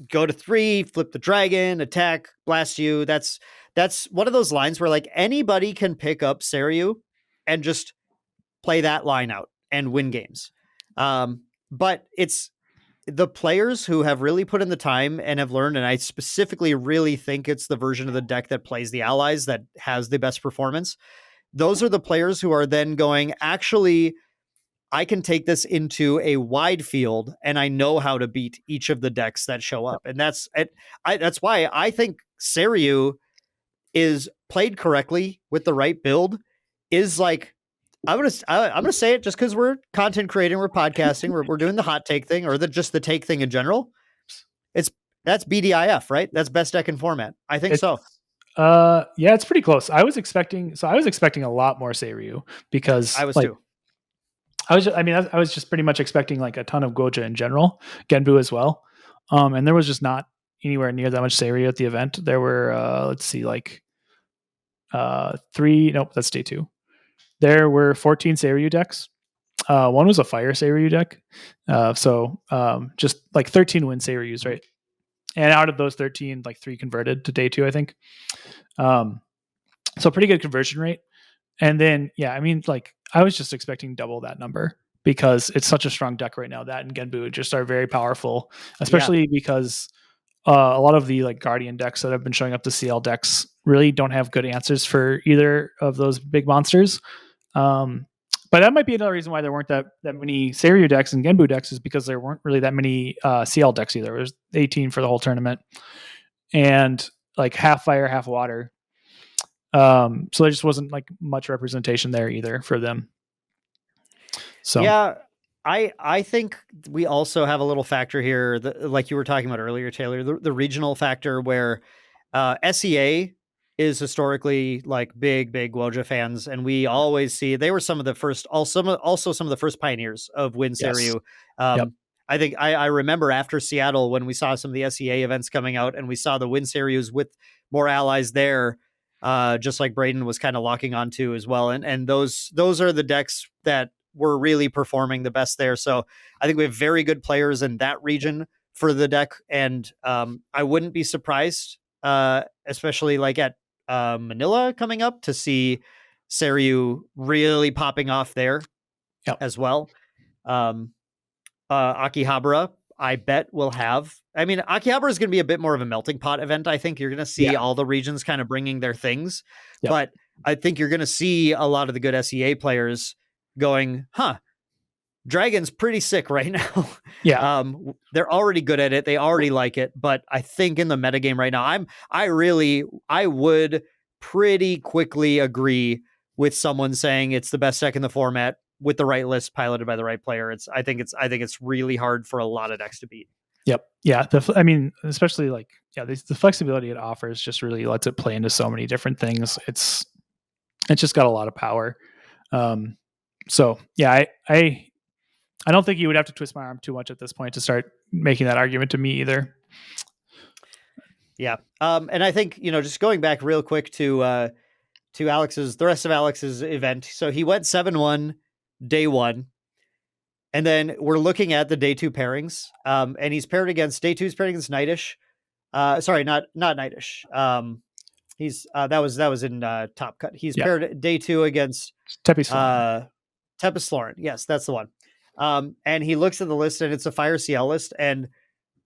go to 3, flip the dragon, attack, blast you. That's one of those lines where like anybody can pick up Seiryu and just play that line out and win games. But it's the players who have really put in the time and have learned, and I specifically really think it's the version of the deck that plays the allies that has the best performance. Those are the players who are then going, actually, I can take this into a wide field and I know how to beat each of the decks that show up. And that's why I think Seiryu is played correctly with the right build is like, I'm gonna say it just because we're content creating, we're podcasting, we're doing the hot take thing or just the take thing in general. That's BDIF, right? That's best deck in format. I think so. Yeah, it's pretty close. I was expecting a lot more Seiryu because I was too. I was just pretty much expecting like a ton of Goja in general, Genbu as well. And there was just not anywhere near that much Seiryu at the event. There were let's see, like nope, that's day 2. There were 14 Seiryu decks. One was a fire Seiryu deck. Just like 13 win Seiryus, right? And out of those 13, like 3 converted to day 2, I think. So pretty good conversion rate. And then, yeah, I mean, like I was just expecting double that number because it's such a strong deck right now. That and Genbu just are very powerful, especially because a lot of the like Guardian decks that have been showing up, the CL decks, really don't have good answers for either of those big monsters. But that might be another reason why there weren't that many Seiryu decks and Genbu decks, is because there weren't really that many CL decks either. There was 18 for the whole tournament, and like half fire, half water. So there just wasn't like much representation there either for them. So yeah, I think we also have a little factor here, like you were talking about earlier, Taylor, the regional factor where SEA is historically like big Woja fans, and we always see they were some of the first, also some of the first pioneers of Win Seiryu. Yep. I think I remember after Seattle when we saw some of the SEA events coming out, and we saw the Win Seiryus with more allies there. Just like Braden was kind of locking onto as well. And those are the decks that were really performing the best there. So I think we have very good players in that region for the deck. And I wouldn't be surprised, especially like at Manila coming up, to see Seiryu really popping off there as well. Akihabara, I bet will have. I mean, Akihabara is going to be a bit more of a melting pot event. I think you're going to see all the regions kind of bringing their things, but I think you're going to see a lot of the good SEA players going, Dragon's pretty sick right now. Yeah. They're already good at it. They already like it, but I think in the metagame right now, I would pretty quickly agree with someone saying it's the best deck in the format with the right list piloted by the right player. I think it's really hard for a lot of decks to beat. Yep. Yeah. I mean, especially like, the flexibility it offers just really lets it play into so many different things. It's just got a lot of power. So yeah, I don't think you would have to twist my arm too much at this point to start making that argument to me either. Yeah. And I think, just going back real quick to the rest of Alex's event. So he went 7-1 day 1. And then we're looking at the day 2 pairings. And he's paired against day 2's paired against Nightish. Sorry, not Nightish. He's that was in Top Cut. He's paired day 2 against Tepis. Yes, that's the one. And he looks at the list, and it's a Fire CL list, and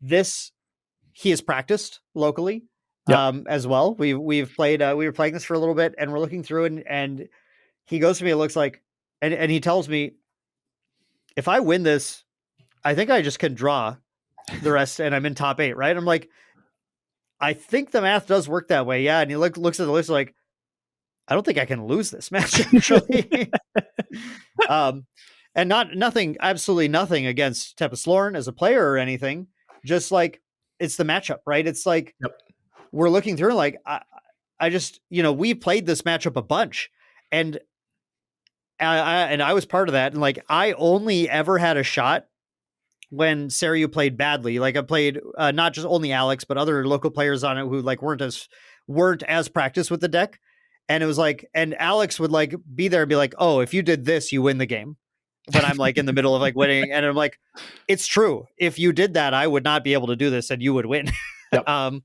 this he has practiced locally as well. We've played. We were playing this for a little bit, and we're looking through, and he goes to me. It looks like, and he tells me, if I win this, I think I just can draw the rest, and I'm in top 8. Right? I'm like, I think the math does work that way. Yeah. And he looks at the list like, I don't think I can lose this match actually. And absolutely nothing against Tepis as a player or anything. Just like, it's the matchup, right? It's like, we're looking through like, I just, we played this matchup a bunch, and I was part of that. And like, I only ever had a shot when Seiryu played badly. Like I played not just only Alex, but other local players on it who like weren't as practiced with the deck. And it was like, and Alex would like be there and be like, oh, if you did this, you win the game. When I'm like in the middle of like winning. And I'm like, it's true. If you did that, I would not be able to do this and you would win. And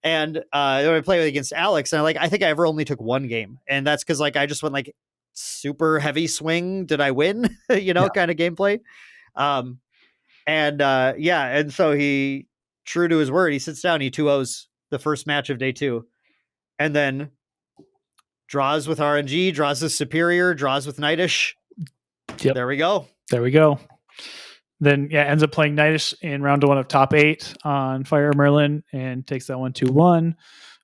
when I played against Alex, and I think I ever only took one game. And that's because like I just went like super heavy swing. Did I win? Kind of gameplay. And so he, true to his word, he sits down, he 2-0s the first match of day 2, and then draws with RNG, draws with Superior, draws with Nightish. Yep. There we go. then ends up playing Knightish in round 1 of top 8 on Fire Merlin and takes that one 2-1.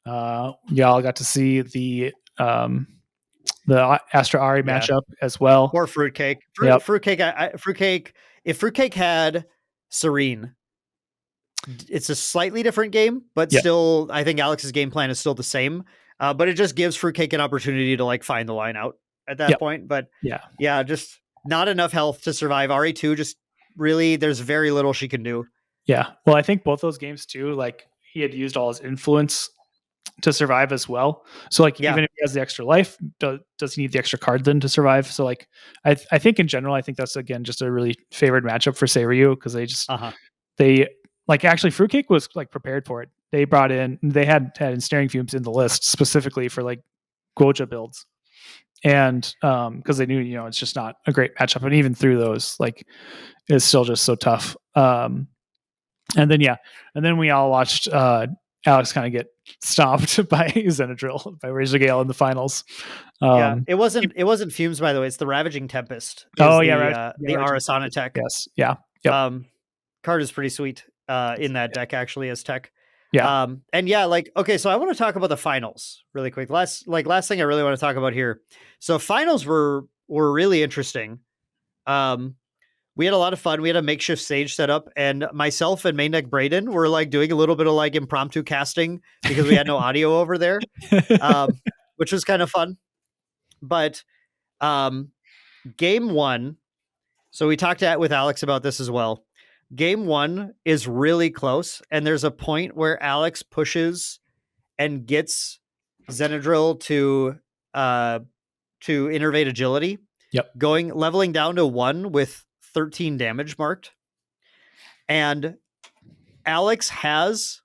Y'all got to see the Astra Ari matchup as well. Or Fruitcake. Fruitcake. If Fruitcake had Serene, it's a slightly different game, but still, I think Alex's game plan is still the same. But it just gives Fruitcake an opportunity to like find the line out at that point. But just not enough health to survive. RE2 just really, there's very little she can do. Yeah. Well, I think both those games too, like he had used all his influence to survive as well. So like even if he has the extra life, does he need the extra card then to survive? So like I think in general, I think that's again just a really favored matchup for Seiryu because they just they like actually Fruitcake was like prepared for it. They had ensnaring fumes in the list specifically for like Goja builds. And because they knew, it's just not a great matchup. And even through those, like it's still just so tough. And then we all watched Alex kind of get stomped by Xenadrill, by Razor Gale in the finals. It wasn't Fumes, by the way. It's the Ravaging Tempest. The Arasana tech. Yes. Yeah. Yep. Card is pretty sweet in that deck, actually, as tech. Yeah. So I want to talk about the finals really quick. Last thing I really want to talk about here. So finals were really interesting. We had a lot of fun. We had a makeshift stage set up, and myself and Maindeck Braden were like doing a little bit of like impromptu casting because we had no audio over there, which was kind of fun. But game 1, so we talked with Alex about this as well. Game 1 is really close, and there's a point where Alex pushes and gets Xenadrill to innervate agility. Yep. Leveling down to 1 with 13 damage marked. And Alex has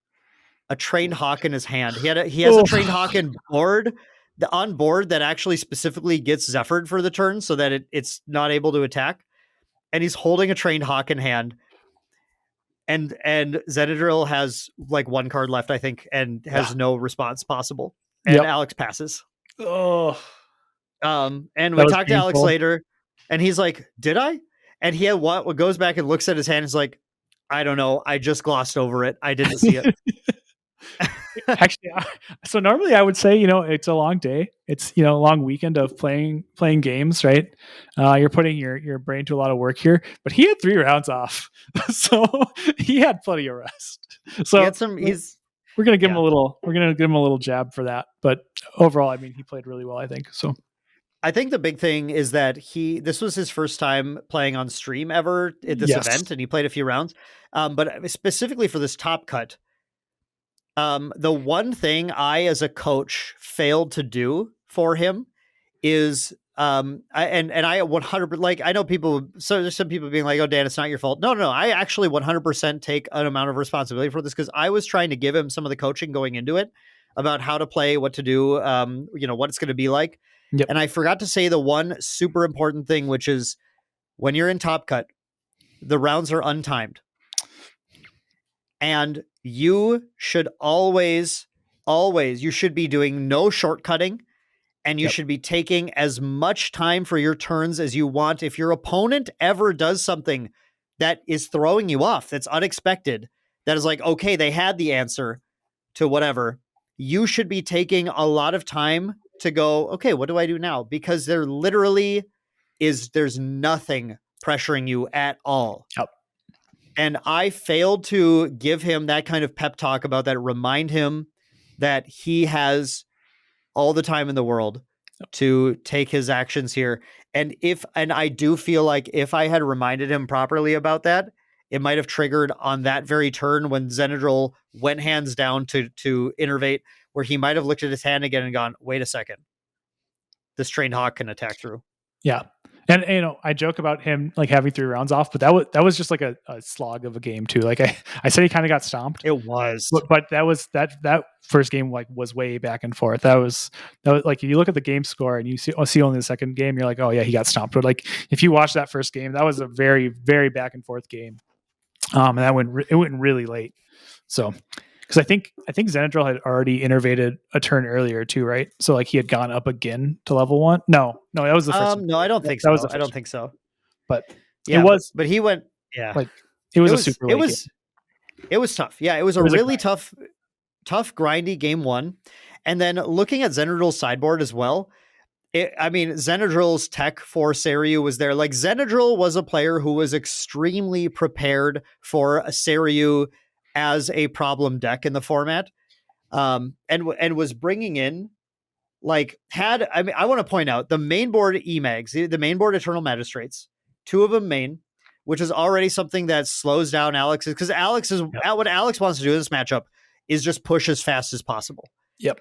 a Trained Hawk in his hand. He has a Trained Hawk on board that actually specifically gets Zephyr'd for the turn so that it's not able to attack. And he's holding a Trained Hawk in hand. And Xenadrill has like 1 card left, I think, and has no response possible. And Alex passes. Oh. And we talked to Alex later, and he's like, "Did I?" And he goes back and looks at his hand and is like, "I don't know. I just glossed over it. I didn't see it." Actually, so normally I would say, it's a long day. It's, a long weekend of playing games, right? You're putting your brain to a lot of work here, but he had 3 rounds off. So he had plenty of rest. So we're going to give him a little jab for that. But overall, I mean, he played really well, I think. So I think the big thing is that this was his first time playing on stream ever at this event, and he played a few rounds. But specifically for this top cut, the one thing I, as a coach, failed to do for him is, I 100%, like, I know people, so there's some people being like, "Oh, Dan, it's not your fault." No, I actually 100% take an amount of responsibility for this because I was trying to give him some of the coaching going into it about how to play, what to do, what it's going to be like. Yep. And I forgot to say the one super important thing, which is when you're in Top Cut, the rounds are untimed. And you should always, you should be doing no shortcutting, and you should be taking as much time for your turns as you want. If your opponent ever does something that is throwing you off, that's unexpected, that is like, okay, they had the answer to whatever, you should be taking a lot of time to go, okay, what do I do now? Because there's nothing pressuring you at all. Yep. And I failed to give him that kind of pep talk about that, remind him that he has all the time in the world to take his actions here. And I do feel like if I had reminded him properly about that, it might have triggered on that very turn when Xenadrill went hands down to innervate, where he might have looked at his hand again and gone, "Wait a second, this Trained Hawk can attack through." Yeah. And I joke about him like having 3 rounds off, but that was just like a slog of a game too. Like I said, he kind of got stomped. It was, but that first game like was way back and forth. That was like, if you look at the game score and you see only the second game, you're like, oh yeah, he got stomped. But like if you watch that first game, that was a very, very back and forth game. And that went really late. So, because I think Xenadrill had already innervated a turn earlier too, right? So like he had gone up again to level 1. No, that was the first. No, I don't think so. I don't think so. But yeah, it was. But he went. Yeah. Like it was a super late game. It was tough. Yeah, it was a really tough, grindy game one. And then looking at Xenadril's sideboard as well, Xenadril's tech for Seiryu was there. Like, Xenadril was a player who was extremely prepared for a Seiryu as a problem deck in the format, and was bringing in, I want to point out the main board EMAGs, the main board Eternal Magistrates, two of them main, which is already something that slows down Alex's, because what Alex wants to do in this matchup is just push as fast as possible. Yep.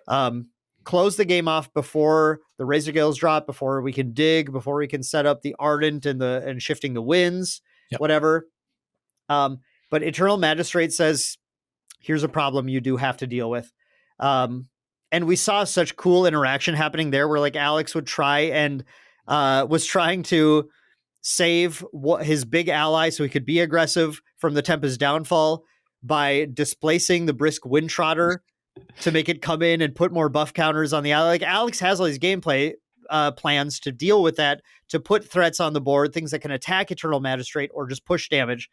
Close the game off before the Razor Gales drop, before we can dig, before we can set up the Ardent and shifting the winds, whatever. But Eternal Magistrate says, here's a problem you do have to deal with. And we saw such cool interaction happening there where, like, Alex would try and was trying to save his big ally so he could be aggressive from the Tempest downfall by displacing the Brisk Windtrotter to make it come in and put more buff counters on the ally. Like, Alex has all these gameplay plans to deal with that, to put threats on the board, things that can attack Eternal Magistrate or just push damage.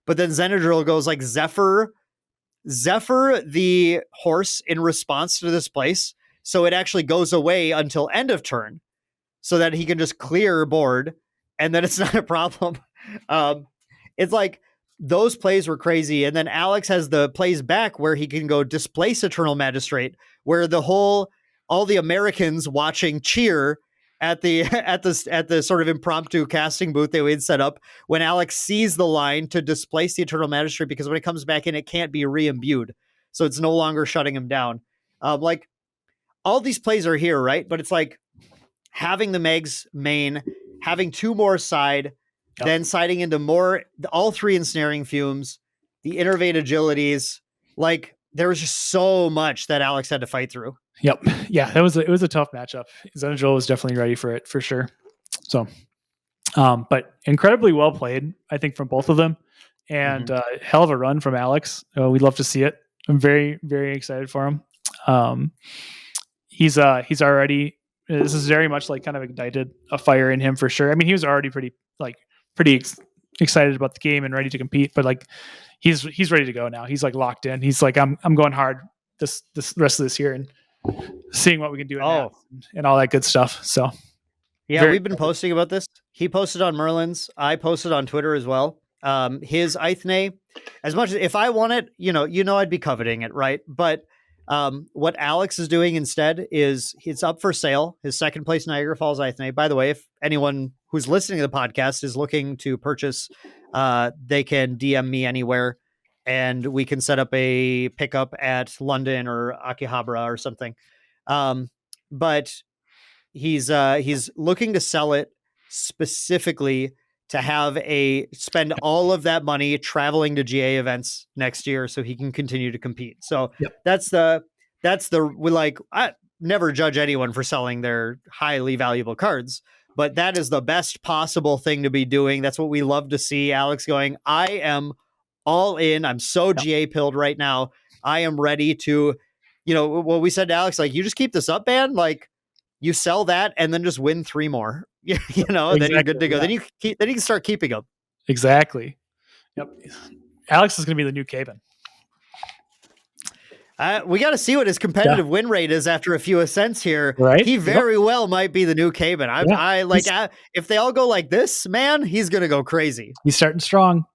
But then Xenadril goes like Zephyr the horse in response to this place, so it actually goes away until end of turn, so that he can just clear board, and then it's not a problem. It's like, those plays were crazy. And then Alex has the plays back where he can go displace Eternal Magistrate, where all the Americans watching cheer at the sort of impromptu casting booth they had set up when Alex sees the line to displace the Eternal Magistrate, because when it comes back in, it can't be re-imbued. So it's no longer shutting him down. Like, all these plays are here, right? But it's like having the Megs main, having two more side, then siding into all three ensnaring fumes, the Innervate agilities. Like, there was just so much that Alex had to fight through. Yep. Yeah, it was a tough matchup. Xenadril was definitely ready for it, for sure. So, but incredibly well played, I think, from both of them, and hell of a run from Alex. We'd love to see it. I'm very, very excited for him. He's already, this is very much like kind of ignited a fire in him for sure. I mean, he was already pretty excited about the game and ready to compete, but like he's ready to go now. He's like locked in. He's like, I'm going hard this rest of this year and seeing what we can do and all that good stuff. So yeah, we've been posting about this. He posted on Merlin's. I posted on Twitter as well. His Ithne, as much as if I want it, I'd be coveting it, right? But what Alex is doing instead is it's up for sale. His second place Niagara Falls Ithne. By the way, if anyone who's listening to the podcast is looking to purchase, they can DM me anywhere, and we can set up a pickup at London or Akihabara or something. But he's looking to sell it specifically to spend all of that money traveling to GA events next year so he can continue to compete. So I never judge anyone for selling their highly valuable cards, but that is the best possible thing to be doing. That's what we love to see. Alex going, I am all in. I'm so GA pilled right now. I am ready to, what we said to Alex, like, you just keep this up, man. Like, you sell that and then just win 3 more, exactly. Then you're good to go. Yeah. Then you can start keeping them. Exactly. Yep. Alex is going to be the new Caven. We got to see what his competitive win rate is after a few ascents here. Right. He very well might be the new Caven. If they all go like this, man, he's going to go crazy. He's starting strong.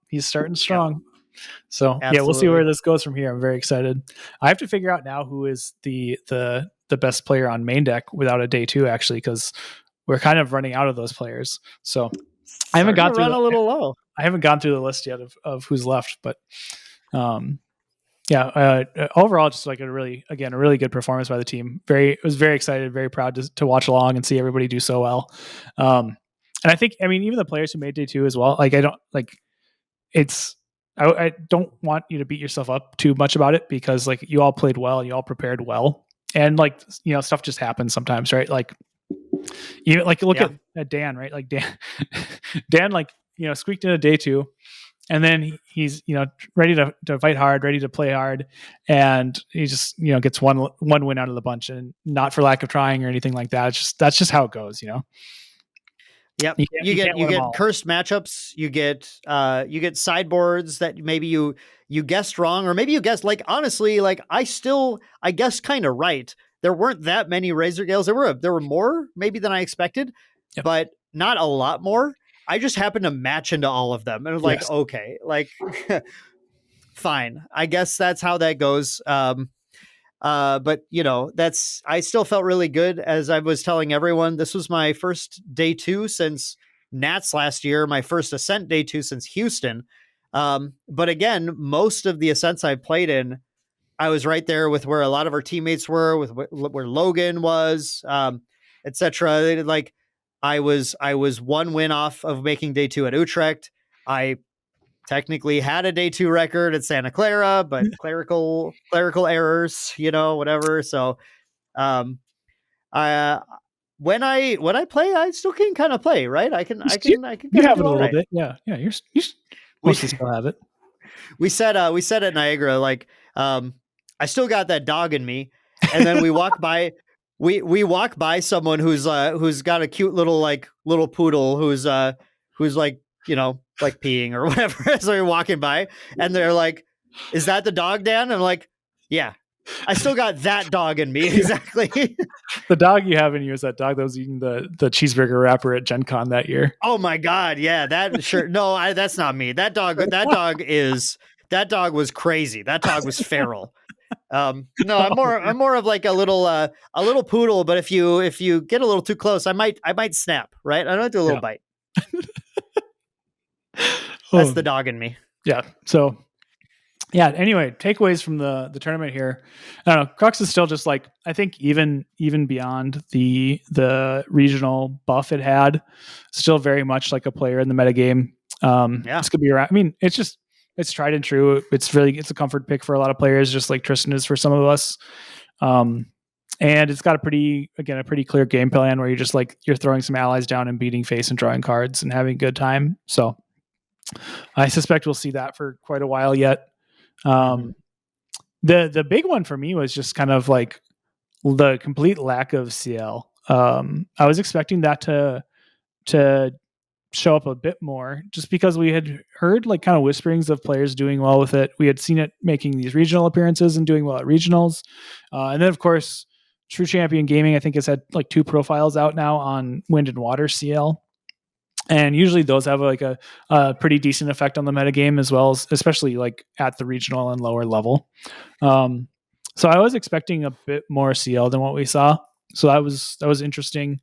So absolutely. Yeah, we'll see where this goes from here. I'm very excited. I have to figure out now who is the best player on main deck without a day 2, actually, because we're kind of running out of those players. So I haven't gone through a little low. I haven't gone through the list yet of who's left, but overall, just like a really good performance by the team. Was very excited, very proud to watch along and see everybody do so well. And I think, even the players who made day 2 as well. Like, I don't want you to beat yourself up too much about it, because like you all played well, you all prepared well, and like stuff just happens sometimes, right? Like even like look at Dan, right? Like Dan like squeaked in a day 2, and then he's ready to fight hard, ready to play hard, and he just gets one win out of the bunch, and not for lack of trying or anything like that. That's just how it goes, Yep. You can't You win them get all. cursed matchups. You get sideboards that maybe you guessed wrong, or maybe you guessed, like, honestly, like I guessed kind of right. There weren't that many Razor Gales. There were more maybe than I expected, Yep. but not a lot more. I just happened to match into all of them, and it was like, Yes. okay, like fine. I guess that's how that goes. But I still felt really good. As I was telling everyone, this was my first day 2 since Nats last year, my first Ascent day 2 since Houston. But again, most of the Ascents I played in, I was right there with where a lot of our teammates were, with where Logan was, etc. Like I was one win off of making day 2 at Utrecht. I technically had a day 2 record at Santa Clara, but clerical errors, whatever. So, I when I play, I still can kind of play, right? I can You kind of have do it a all little right. bit. Yeah. Yeah. You We mostly still have it. we said at Niagara, like, I still got that dog in me, and then we walk by. We walk by someone who's got a cute little poodle who's like, like peeing or whatever. So we're walking by, and they're like, "Is that the dog, Dan?" I'm like, "Yeah, I still got that dog in me." Exactly. The dog you have in you is that dog that was eating the cheeseburger wrapper at Gen Con that year. Oh my God. Yeah, that sure. No, that's not me. That dog was crazy. That dog was feral. No, I'm more of like a little poodle, but if you get a little too close, I might snap, right? I don't do a little Yeah. bite. That's Oh, the dog in me. yeah. So yeah, anyway, takeaways from the tournament here. I don't know. Crux is still just like, I think even beyond the regional buff it had, still very much like a player in the metagame. Yeah. This could be around. I mean, it's tried and true. It's a comfort pick for a lot of players, just like Tristan is for some of us. And it's got a pretty clear game plan where you're throwing some allies down and beating face and drawing cards and having a good time. So I suspect we'll see that for quite a while yet. The big one for me was just kind of like the complete lack of CL. I was expecting that to show up a bit more, just because we had heard like kind of whisperings of players doing well with it. We had seen it making these regional appearances and doing well at regionals, and then of course, True Champion Gaming I think has had like 2 profiles out now on Wind and Water CL. And usually those have like a pretty decent effect on the metagame, as well as especially like at the regional and lower level. So I was expecting a bit more CL than what we saw. So that was interesting.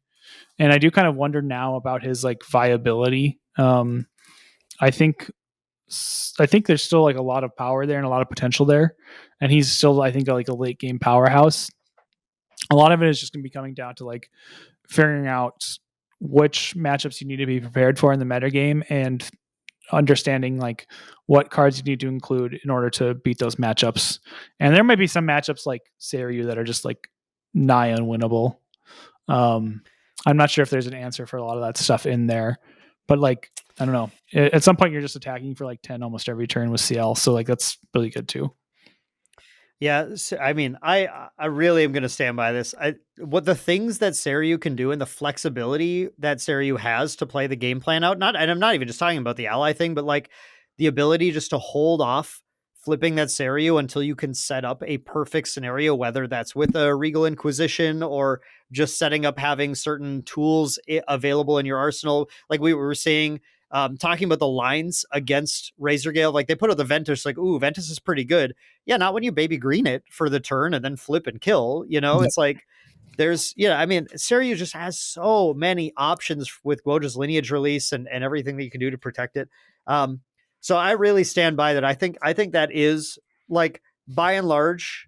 And I do kind of wonder now about his like viability. I think there's still like a lot of power there and a lot of potential there. And he's still, I think, like a late game powerhouse. A lot of it is just going to be coming down to like figuring out which matchups you need to be prepared for in the metagame, and understanding like what cards you need to include in order to beat those matchups. And there might be some matchups like Seiryu that are just like nigh unwinnable. I'm not sure if there's an answer for a lot of that stuff in there, but like, I don't know. At some point you're just attacking for like 10 almost every turn with CL. So like, that's really good too. Yeah, I mean, I really am going to stand by this. What the things that Seiryu can do and the flexibility that Seiryu has to play the game plan out. And I'm not even just talking about the ally thing, but like the ability just to hold off flipping that Seiryu until you can set up a perfect scenario, whether that's with a Regal Inquisition or just setting up having certain tools available in your arsenal. Like we were saying, talking about the lines against Razorgale, like they put out the Ventus, like, ooh, Ventus is pretty good. Yeah, not when you baby green it for the turn and then flip and kill. Yep. It's like I mean, Seiryu just has so many options with Guoja's lineage release and everything that you can do to protect it. So I really stand by that. I think that is like by and large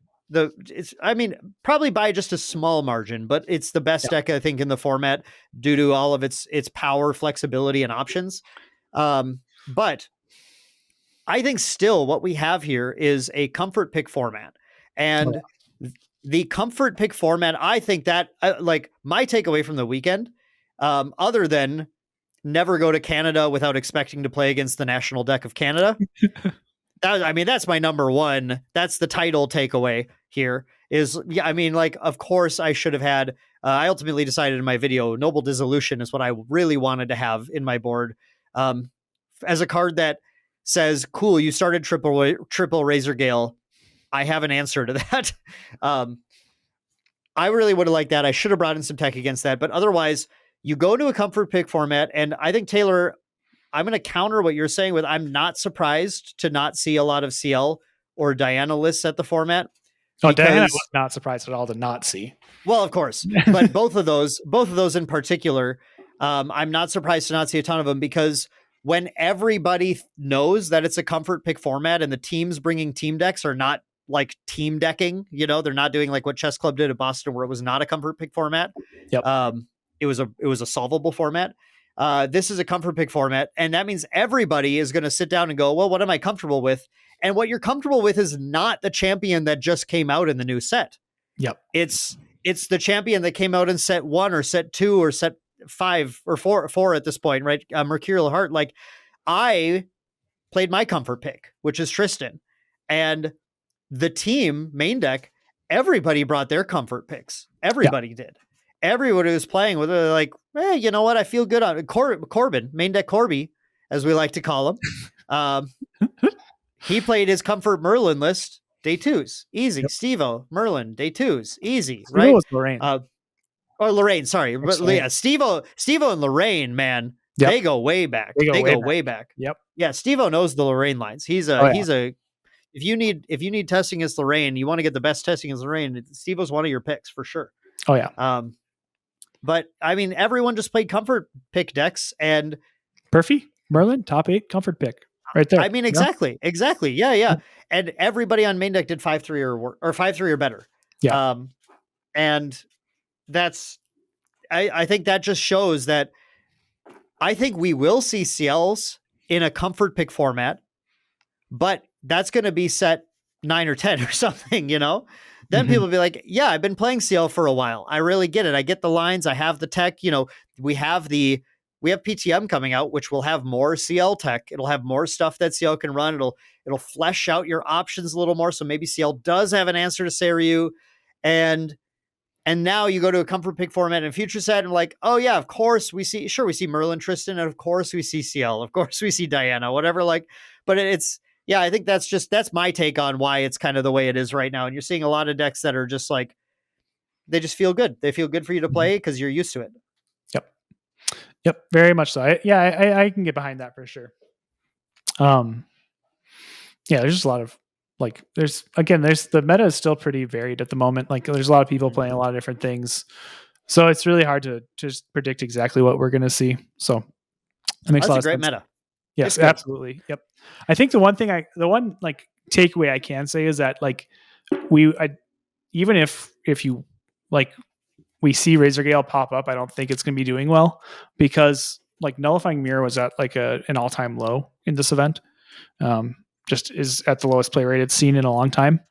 probably by just a small margin, but it's the best deck I think in the format due to all of its power, flexibility, and options. But I think still what we have here is a comfort pick format, and the comfort pick format, I think that like my takeaway from the weekend, other than never go to Canada without expecting to play against the national deck of Canada. That's my number one. That's the title takeaway here is, yeah, I mean, like, of course I should have had I ultimately decided in my video, Noble Dissolution is what I really wanted to have in my board, as a card that says, cool, you started triple Razor Gale. I have an answer to that. I really would have liked that. I should have brought in some tech against that. But otherwise, you go to a comfort pick format. And I think, Taylor, I'm going to counter what you're saying with I'm not surprised to not see a lot of CL or Diana lists at the format. Oh, Diana was not surprised at all to not see. Well, of course. But both of those in particular, I'm not surprised to not see a ton of them, because when everybody knows that it's a comfort pick format and the teams bringing team decks are not like team decking, they're not doing like what Chess Club did at Boston, where it was not a comfort pick format. Yep. It was a solvable format. This is a comfort pick format. And that means everybody is going to sit down and go, well, what am I comfortable with? And what you're comfortable with is not the champion that just came out in the new set. Yep. It's the champion that came out in set 1 or set 2 or set 5 or 4 at this point, right? Mercurial Heart. Like, I played my comfort pick, which is Tristan. And the team, Maindeck, everybody brought their comfort picks. Everybody did. Everybody was playing with it, like, hey, you know what? I feel good on it. Corbin, Maindeck Corby, as we like to call him. He played his comfort Merlin list, day 2s. Easy. Yep. Steve-O, Merlin, day 2s. Easy, Steve-O right? Was Lorraine. Or Lorraine, sorry. But yeah, Steve-O and Lorraine, man, they go way back. They go way back. Yep. Yeah, Steve-O knows the Lorraine lines. He's a if you need testing against Lorraine, you want to get the best testing against Lorraine, Steve-O's one of your picks for sure. Oh yeah. But I mean, everyone just played comfort pick decks, and Perfy, Merlin, top 8 comfort pick. Right there. I mean, exactly. Yeah. And everybody on Maindeck did 5-3 or 5-3 or better. Yeah. And that's, I think that just shows that I think we will see CLs in a comfort pick format, but that's going to be set 9 or 10 or something, Then people will be like, yeah, I've been playing CL for a while. I really get it. I get the lines. I have the tech. We have PTM coming out, which will have more CL tech. It'll have more stuff that CL can run. It'll flesh out your options a little more. So maybe CL does have an answer to Seiryu. And now you go to a comfort pick format and future set, and like, oh yeah, of course we see Merlin, Tristan, and of course we see CL. Of course we see Diana, whatever. Like, but I think that's my take on why it's kind of the way it is right now. And you're seeing a lot of decks that are just like, they just feel good. They feel good for you to play because you're used to it. Yep, very much so. I can get behind that for sure. There's just a lot of there's the meta is still pretty varied at the moment. Like, there's a lot of people playing a lot of different things, so it's really hard to just predict exactly what we're going to see. So it makes a lot of sense. Meta. Yes, absolutely. Yep. I think the one takeaway I can say is that even if you we see Razor Gale pop up, I don't think it's going to be doing well, because Nullifying Mirror was at an all-time low in this event. Just is at the lowest play rate it's seen in a long time.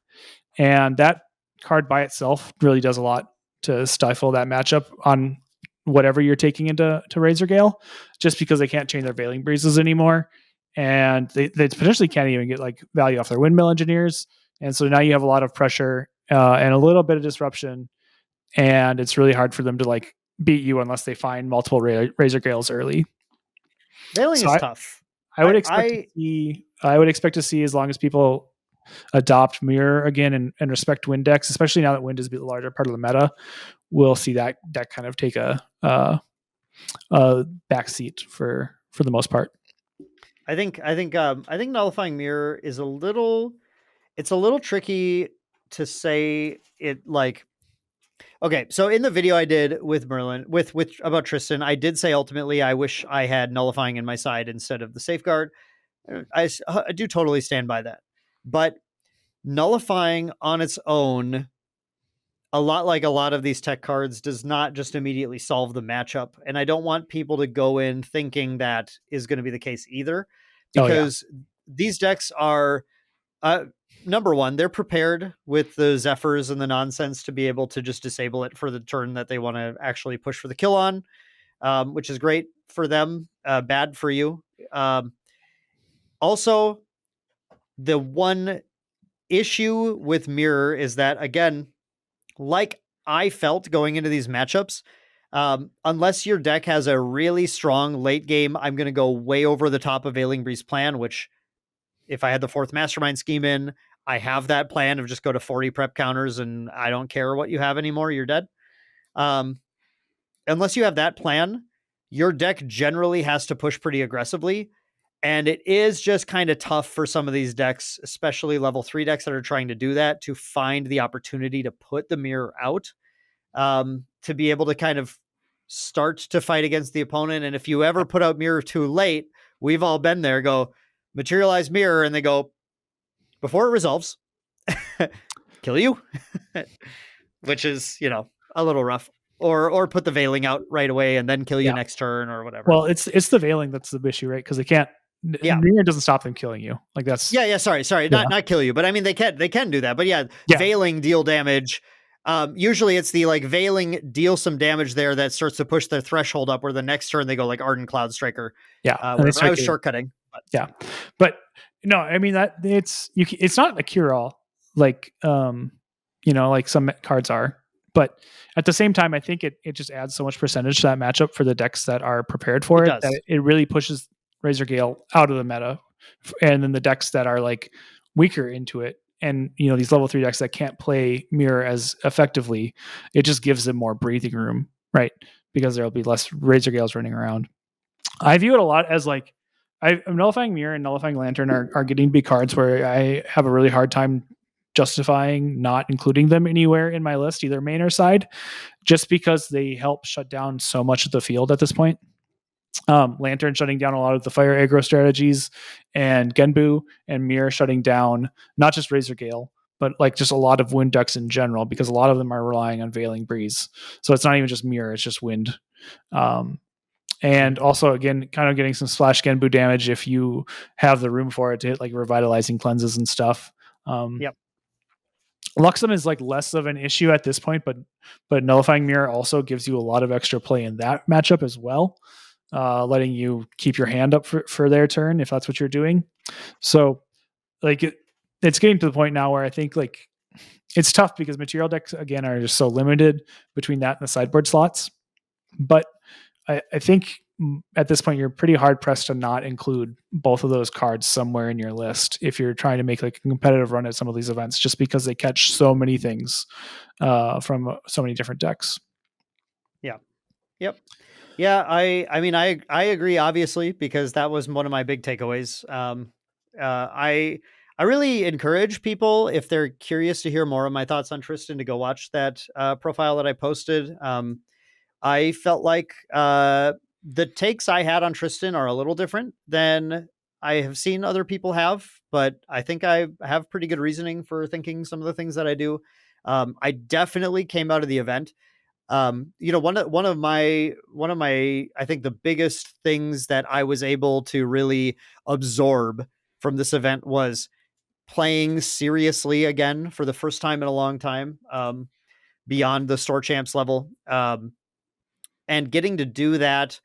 And that card by itself really does a lot to stifle that matchup on whatever you're taking into Razor Gale, just because they can't change their Veiling Breezes anymore. And they potentially can't even get value off their Windmill Engineers. And so now you have a lot of pressure and a little bit of disruption. And it's really hard for them to beat you unless they find multiple Razor Gales early. Veiling is tough. I would expect to see, as long as people adopt Mirror again and respect Wind decks, especially now that Wind is a larger part of the meta, we'll see that kind of take a backseat for the most part. I think Nullifying Mirror is a little tricky to say it Okay, so in the video I did with Merlin, with about Tristan, I did say ultimately I wish I had Nullifying in my side instead of the Safeguard. I do totally stand by that. But Nullifying on its own, a lot of these tech cards, does not just immediately solve the matchup. And I don't want people to go in thinking that is going to be the case either. Because these decks are... number one, they're prepared with the Zephyrs and the nonsense to be able to just disable it for the turn that they want to actually push for the kill on, which is great for them, bad for you. Also, the one issue with Mirror is that, again, like I felt going into these matchups, unless your deck has a really strong late game, I'm going to go way over the top of Veiling Breeze plan, which if I had the fourth Mastermind scheme in, I have that plan of just go to 40 prep counters and I don't care what you have anymore. You're dead. Unless you have that plan, your deck generally has to push pretty aggressively. And it is just kind of tough for some of these decks, especially level 3 decks that are trying to do that, to find the opportunity to put the mirror out, to be able to kind of start to fight against the opponent. And if you ever put out mirror too late, we've all been there, go materialize mirror, and they go, before it resolves, kill you, which is, a little rough. Or put the veiling out right away and then kill you next turn or whatever. Well, it's the veiling that's the issue, right? Because they can't. Yeah, mirror doesn't stop them killing you. Like that's Sorry, not kill you, but I mean they can do that. But veiling deal damage. Usually it's the like veiling deal some damage there that starts to push their threshold up, where the next turn they go like Ardent Cloud Striker. I was shortcutting. But no, I mean that it's not a cure all like like some cards are. But at the same time, I think it just adds so much percentage to that matchup for the decks that are prepared for it that it really pushes Razor Gale out of the meta. And then the decks that are like weaker into it, and these level 3 decks that can't play mirror as effectively, it just gives them more breathing room, right? Because there'll be less Razor Gales running around. I view it a lot as like I'm Nullifying Mirror and Nullifying Lantern are getting to be cards where I have a really hard time justifying not including them anywhere in my list, either main or side, just because they help shut down so much of the field at this point. Lantern shutting down a lot of the fire aggro strategies, and Genbu and Mirror shutting down not just Razor Gale, but like just a lot of wind decks in general, because a lot of them are relying on Veiling Breeze. So it's not even just Mirror, it's just wind. And also, again, kind of getting some splash Genbu damage if you have the room for it to hit like revitalizing cleanses and stuff. Luxem is like less of an issue at this point, but Nullifying Mirror also gives you a lot of extra play in that matchup as well, letting you keep your hand up for their turn if that's what you're doing. So like it's getting to the point now where I think like it's tough because material decks again are just so limited between that and the sideboard slots. But I think at this point you're pretty hard pressed to not include both of those cards somewhere in your list if you're trying to make like a competitive run at some of these events, just because they catch so many things from so many different decks. I mean I agree, obviously, because that was one of my big takeaways. I really encourage people, if they're curious to hear more of my thoughts on Tristan, to go watch that profile that I posted. I felt like the takes I had on Tristan are a little different than I have seen other people have, but I think I have pretty good reasoning for thinking some of the things that I do. I definitely came out of the event. One of my I think the biggest things that I was able to really absorb from this event was playing seriously again for the first time in a long time, beyond the store champs level. And getting to do that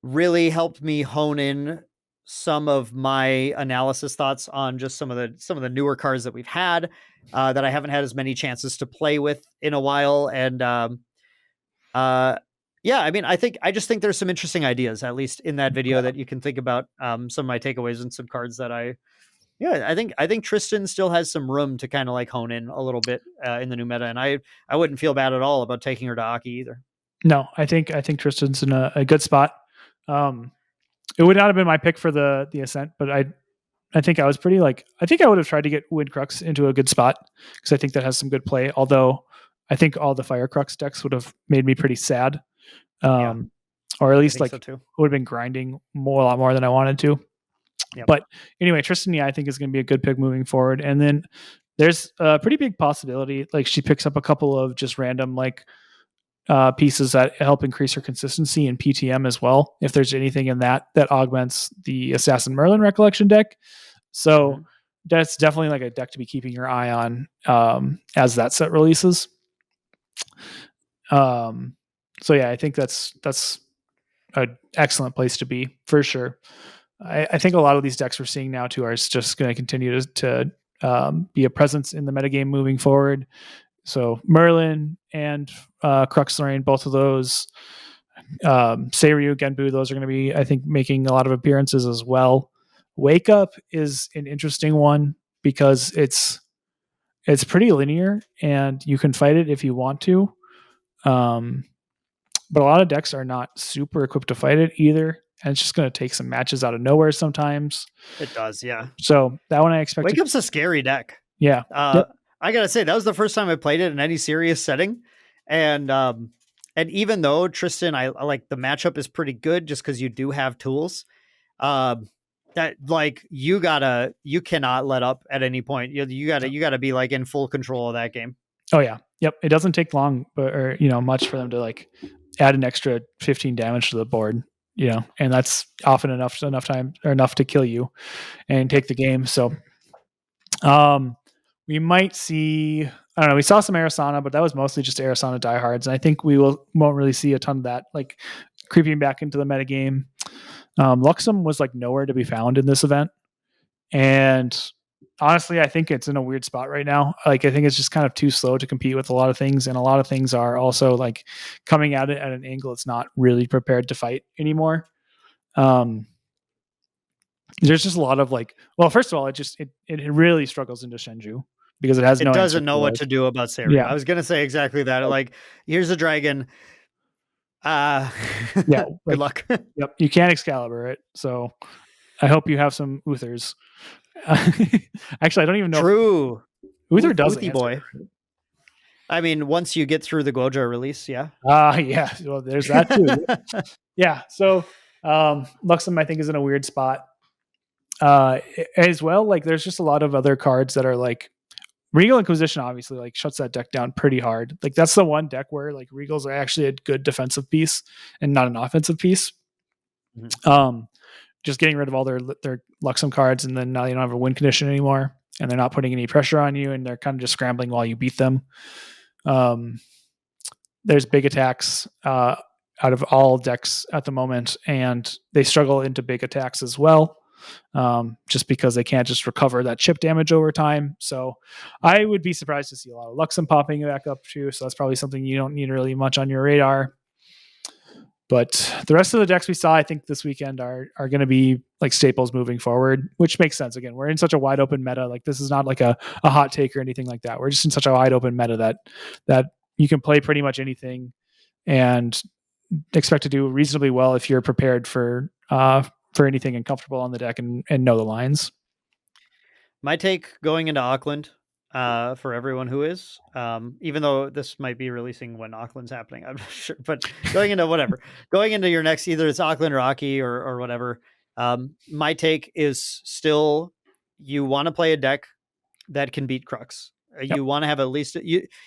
really helped me hone in some of my analysis thoughts on just some of the newer cards that we've had that I haven't had as many chances to play with in a while. And I mean, I just think there's some interesting ideas, at least in that video, that you can think about some of my takeaways and some cards that I think Tristan still has some room to kind of like hone in a little bit in the new meta. And I wouldn't feel bad at all about taking her to Aki either. No, I think Tristan's in a good spot. It would not have been my pick for the Ascent, but I think I was pretty I think I would have tried to get Wind Crux into a good spot, because I think that has some good play. Although I think all the Fire Crux decks would have made me pretty sad, or at least would have been grinding a lot more than I wanted to. Yep. But anyway, Tristan, I think is going to be a good pick moving forward. And then there's a pretty big possibility she picks up a couple of just random pieces that help increase her consistency in PTM as well, if there's anything in that augments the Assassin Merlin Recollection deck. So that's definitely a deck to be keeping your eye on as that set releases. I think that's an excellent place to be for sure. I think a lot of these decks we're seeing now too are just going to continue to be a presence in the metagame moving forward. So Merlin and Crux Lorraine, both of those. Seiryu, Genbu, those are going to be, I think, making a lot of appearances as well. Wake Up is an interesting one because it's pretty linear and you can fight it if you want to. But a lot of decks are not super equipped to fight it either. And it's just going to take some matches out of nowhere sometimes. It does, yeah. So that one I expect. Wake Up's a scary deck. Yeah. Yep. I gotta say, that was the first time I played it in any serious setting. And even though Tristan, I like the matchup is pretty good just because you do have tools. That like you cannot let up at any point. You gotta be like in full control of that game. Oh yeah. Yep. It doesn't take long or much for them to like add an extra 15 damage to the board, and that's often enough time or enough to kill you and take the game. So we might see, I don't know, we saw some Arasana, but that was mostly just Arasana diehards. And I think we won't really see a ton of that, like creeping back into the metagame. Luxem was like nowhere to be found in this event. And honestly, I think it's in a weird spot right now. Like, I think it's just kind of too slow to compete with a lot of things. And a lot of things are also like coming at it at an angle it's not really prepared to fight anymore. There's just a lot of like, well, first of all, it really struggles into Shenju because it doesn't know what to do about Seiryu. Yeah. I was going to say exactly that. Like, here's a dragon. Yeah. Good luck. Yep. You can't Excalibur it. So I hope you have some Uthers. Actually, I don't even know. True. Uther does Uthi boy. I mean, once you get through the Gojo release, yeah. Yeah. Well, there's that too. Yeah. So Luxem, I think, is in a weird spot. As well, like there's just a lot of other cards that are like Regal Inquisition obviously like shuts that deck down pretty hard. Like that's the one deck where like Regals are actually a good defensive piece and not an offensive piece. Mm-hmm. Just getting rid of all their Luxem cards, and then now you don't have a win condition anymore, and they're not putting any pressure on you, and they're kind of just scrambling while you beat them. There's big attacks out of all decks at the moment, and they struggle into big attacks as well. Just because they can't just recover that chip damage over time. So I would be surprised to see a lot of Luxem popping back up too. So that's probably something you don't need really much on your radar. But the rest of the decks we saw, I think this weekend are going to be like staples moving forward, which makes sense. Again, we're in such a wide open meta. Like this is not like a hot take or anything like that. We're just in such a wide open meta that you can play pretty much anything and expect to do reasonably well if you're prepared for anything and comfortable on the deck and know the lines. My take going into Auckland, for everyone who is, even though this might be releasing when Auckland's happening, I'm not sure, but going into your next, either it's Auckland or Aki or whatever. My take is still, you want to play a deck that can beat Crux. Yep. You want to have at least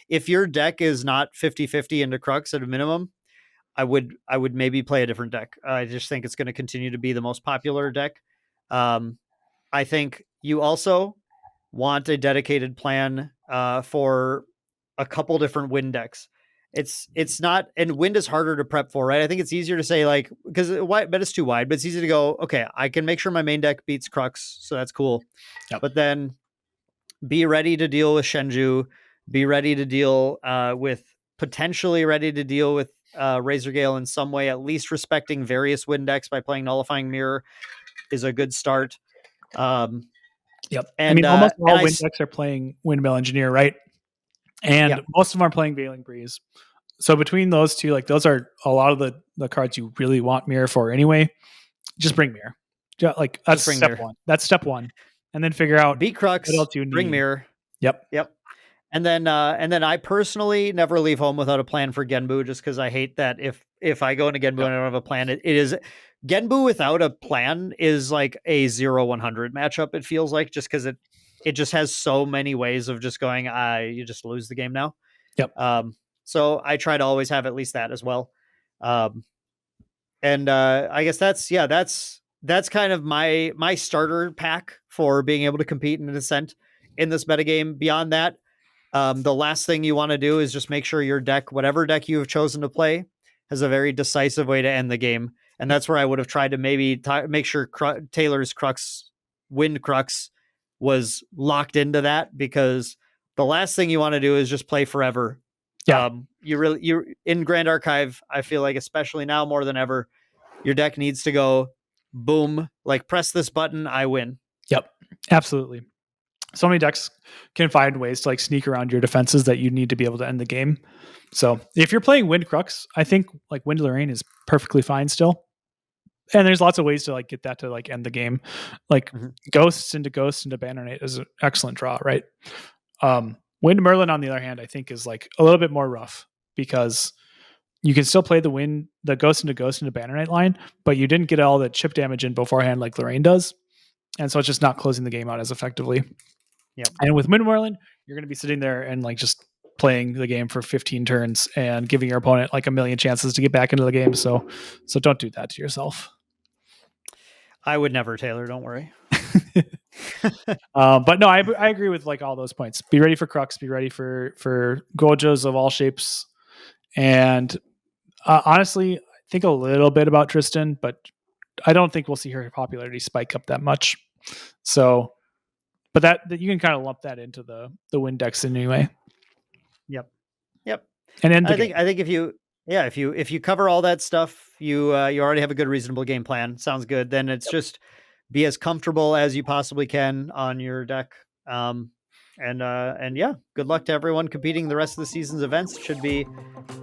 if your deck is not 50-50 into Crux at a minimum, I would maybe play a different deck. I just think it's going to continue to be the most popular deck. I think you also want a dedicated plan for a couple different wind decks. It's not, and wind is harder to prep for, right? I think it's easier to say like, because bet is too wide, but it's easy to go, okay, I can make sure my main deck beats Crux, so that's cool. Yep. But then be ready to deal with Shenju, be ready to deal potentially ready to deal with Razor Gale in some way, at least respecting various wind decks by playing Nullifying Mirror is a good start. Yep. And I mean, almost all wind decks are playing Windmill Engineer, right? And most of them are playing Veiling Breeze. So between those two, like those are a lot of the cards you really want Mirror for anyway. Just bring Mirror. Like that's step one. That's step one. And then figure out beat Crux, what else you need. Bring Mirror. Yep. And then I personally never leave home without a plan for Genbu, just because I hate that if I go into Genbu and I don't have a plan, it is Genbu without a plan is like a 0-100 matchup. It feels like, just because it just has so many ways of just going, you just lose the game now. Yep. So I try to always have at least that as well. And I guess that's kind of my starter pack for being able to compete in Ascent in this metagame. Beyond that, the last thing you want to do is just make sure your deck, whatever deck you have chosen to play, has a very decisive way to end the game. And that's where I would have tried to maybe make sure Taylor's Wind Crux was locked into that, because the last thing you want to do is just play forever. Yeah. You're in Grand Archive. I feel like, especially now more than ever, your deck needs to go boom, like press this button, I win. Yep. Absolutely. So many decks can find ways to like sneak around your defenses that you need to be able to end the game. So if you're playing Wind Crux, I think like Wind Lorraine is perfectly fine still. And there's lots of ways to like get that to like end the game. Like Ghosts into Bannerate is an excellent draw, right? Wind Merlin, on the other hand, I think is like a little bit more rough because you can still play the Ghost into Bannerate line, but you didn't get all the chip damage in beforehand like Lorraine does. And so it's just not closing the game out as effectively. Yep. And with Wind Merlin, you're going to be sitting there and like just playing the game for 15 turns and giving your opponent like a million chances to get back into the game. So don't do that to yourself. I would never, Taylor. Don't worry. But no, I agree with like all those points. Be ready for Crux. Be ready for Gojos of all shapes. And honestly, I think a little bit about Tristan, but I don't think we'll see her popularity spike up that much. So, but that you can kind of lump that into the win decks anyway. Yep. And I think if you cover all that stuff, you already have a good, reasonable game plan. Sounds good. Then it's just be as comfortable as you possibly can on your deck. And yeah, good luck to everyone competing the rest of the season's events. Should be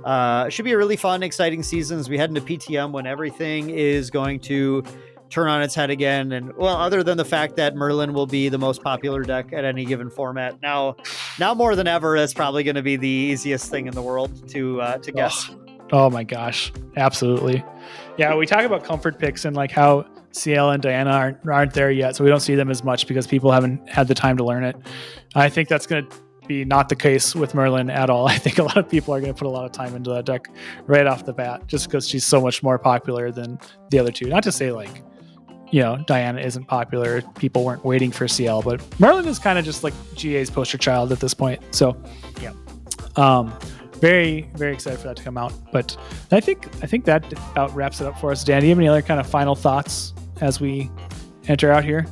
a really fun, exciting season as we head into PTM when everything is going to turn on its head again. And well, other than the fact that Merlin will be the most popular deck at any given format now more than ever, that's probably going to be the easiest thing in the world to guess. Oh my gosh, absolutely. Yeah, we talk about comfort picks and like how CL and Diana aren't there yet, so we don't see them as much because people haven't had the time to learn it. I think that's going to be not the case with Merlin at all. I think a lot of people are going to put a lot of time into that deck right off the bat just because she's so much more popular than the other two. Not to say like, you know, Diana isn't popular, people weren't waiting for CL, but Merlin is kind of just like GA's poster child at this point. So yeah, very, very excited for that to come out. But I think that about wraps it up for us. Dan, do you have any other kind of final thoughts as we enter out here?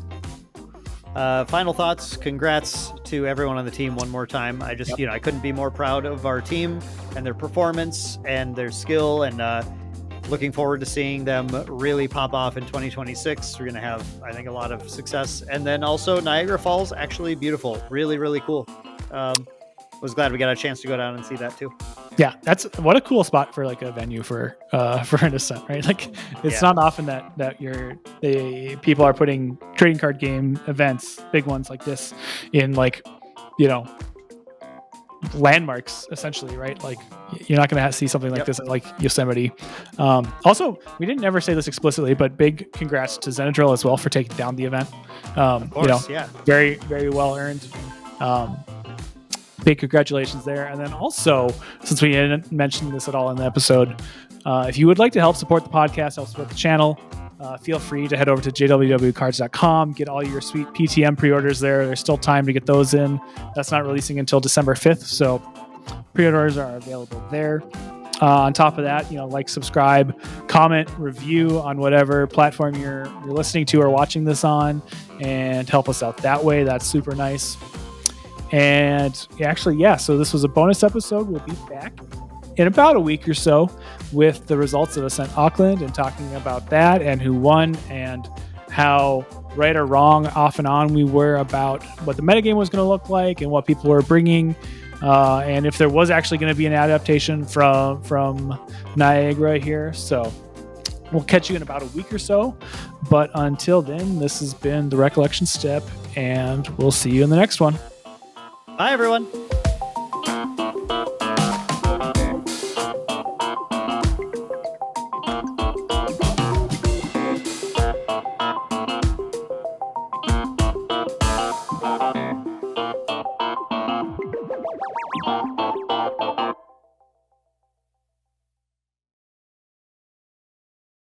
Final thoughts. Congrats to everyone on the team one more time. I just, I couldn't be more proud of our team and their performance and their skill, and looking forward to seeing them really pop off in 2026. We're going to have, I think, a lot of success. And then also Niagara Falls, actually beautiful. Really, really cool. Was glad we got a chance to go down and see that too. Yeah, that's what a cool spot for like a venue for an Ascent, right? Like it's not often that people are putting trading card game events, big ones like this, in like, landmarks essentially, right? Like you're not going to see something like this at like Yosemite. Also, we didn't ever say this explicitly, but big congrats to Zenadrill as well for taking down the event. Of course, very, very well earned. Big congratulations there. And then also, since we didn't mention this at all in the episode, if you would like to help support the podcast, help support the channel, feel free to head over to jwwcards.com, get all your sweet PTM pre-orders there. There's still time to get those in. That's not releasing until December 5th, so pre-orders are available there. On top of that, like, subscribe, comment, review on whatever platform you're listening to or watching this on, and help us out that way. That's super nice. And actually, so this was a bonus episode. We'll be back in about a week or so with the results of Ascent Auckland and talking about that and who won and how right or wrong off and on we were about what the metagame was going to look like and what people were bringing, and if there was actually going to be an adaptation from Niagara here. So we'll catch you in about a week or so. But until then, this has been the Recollection Step, and we'll see you in the next one. Bye, everyone.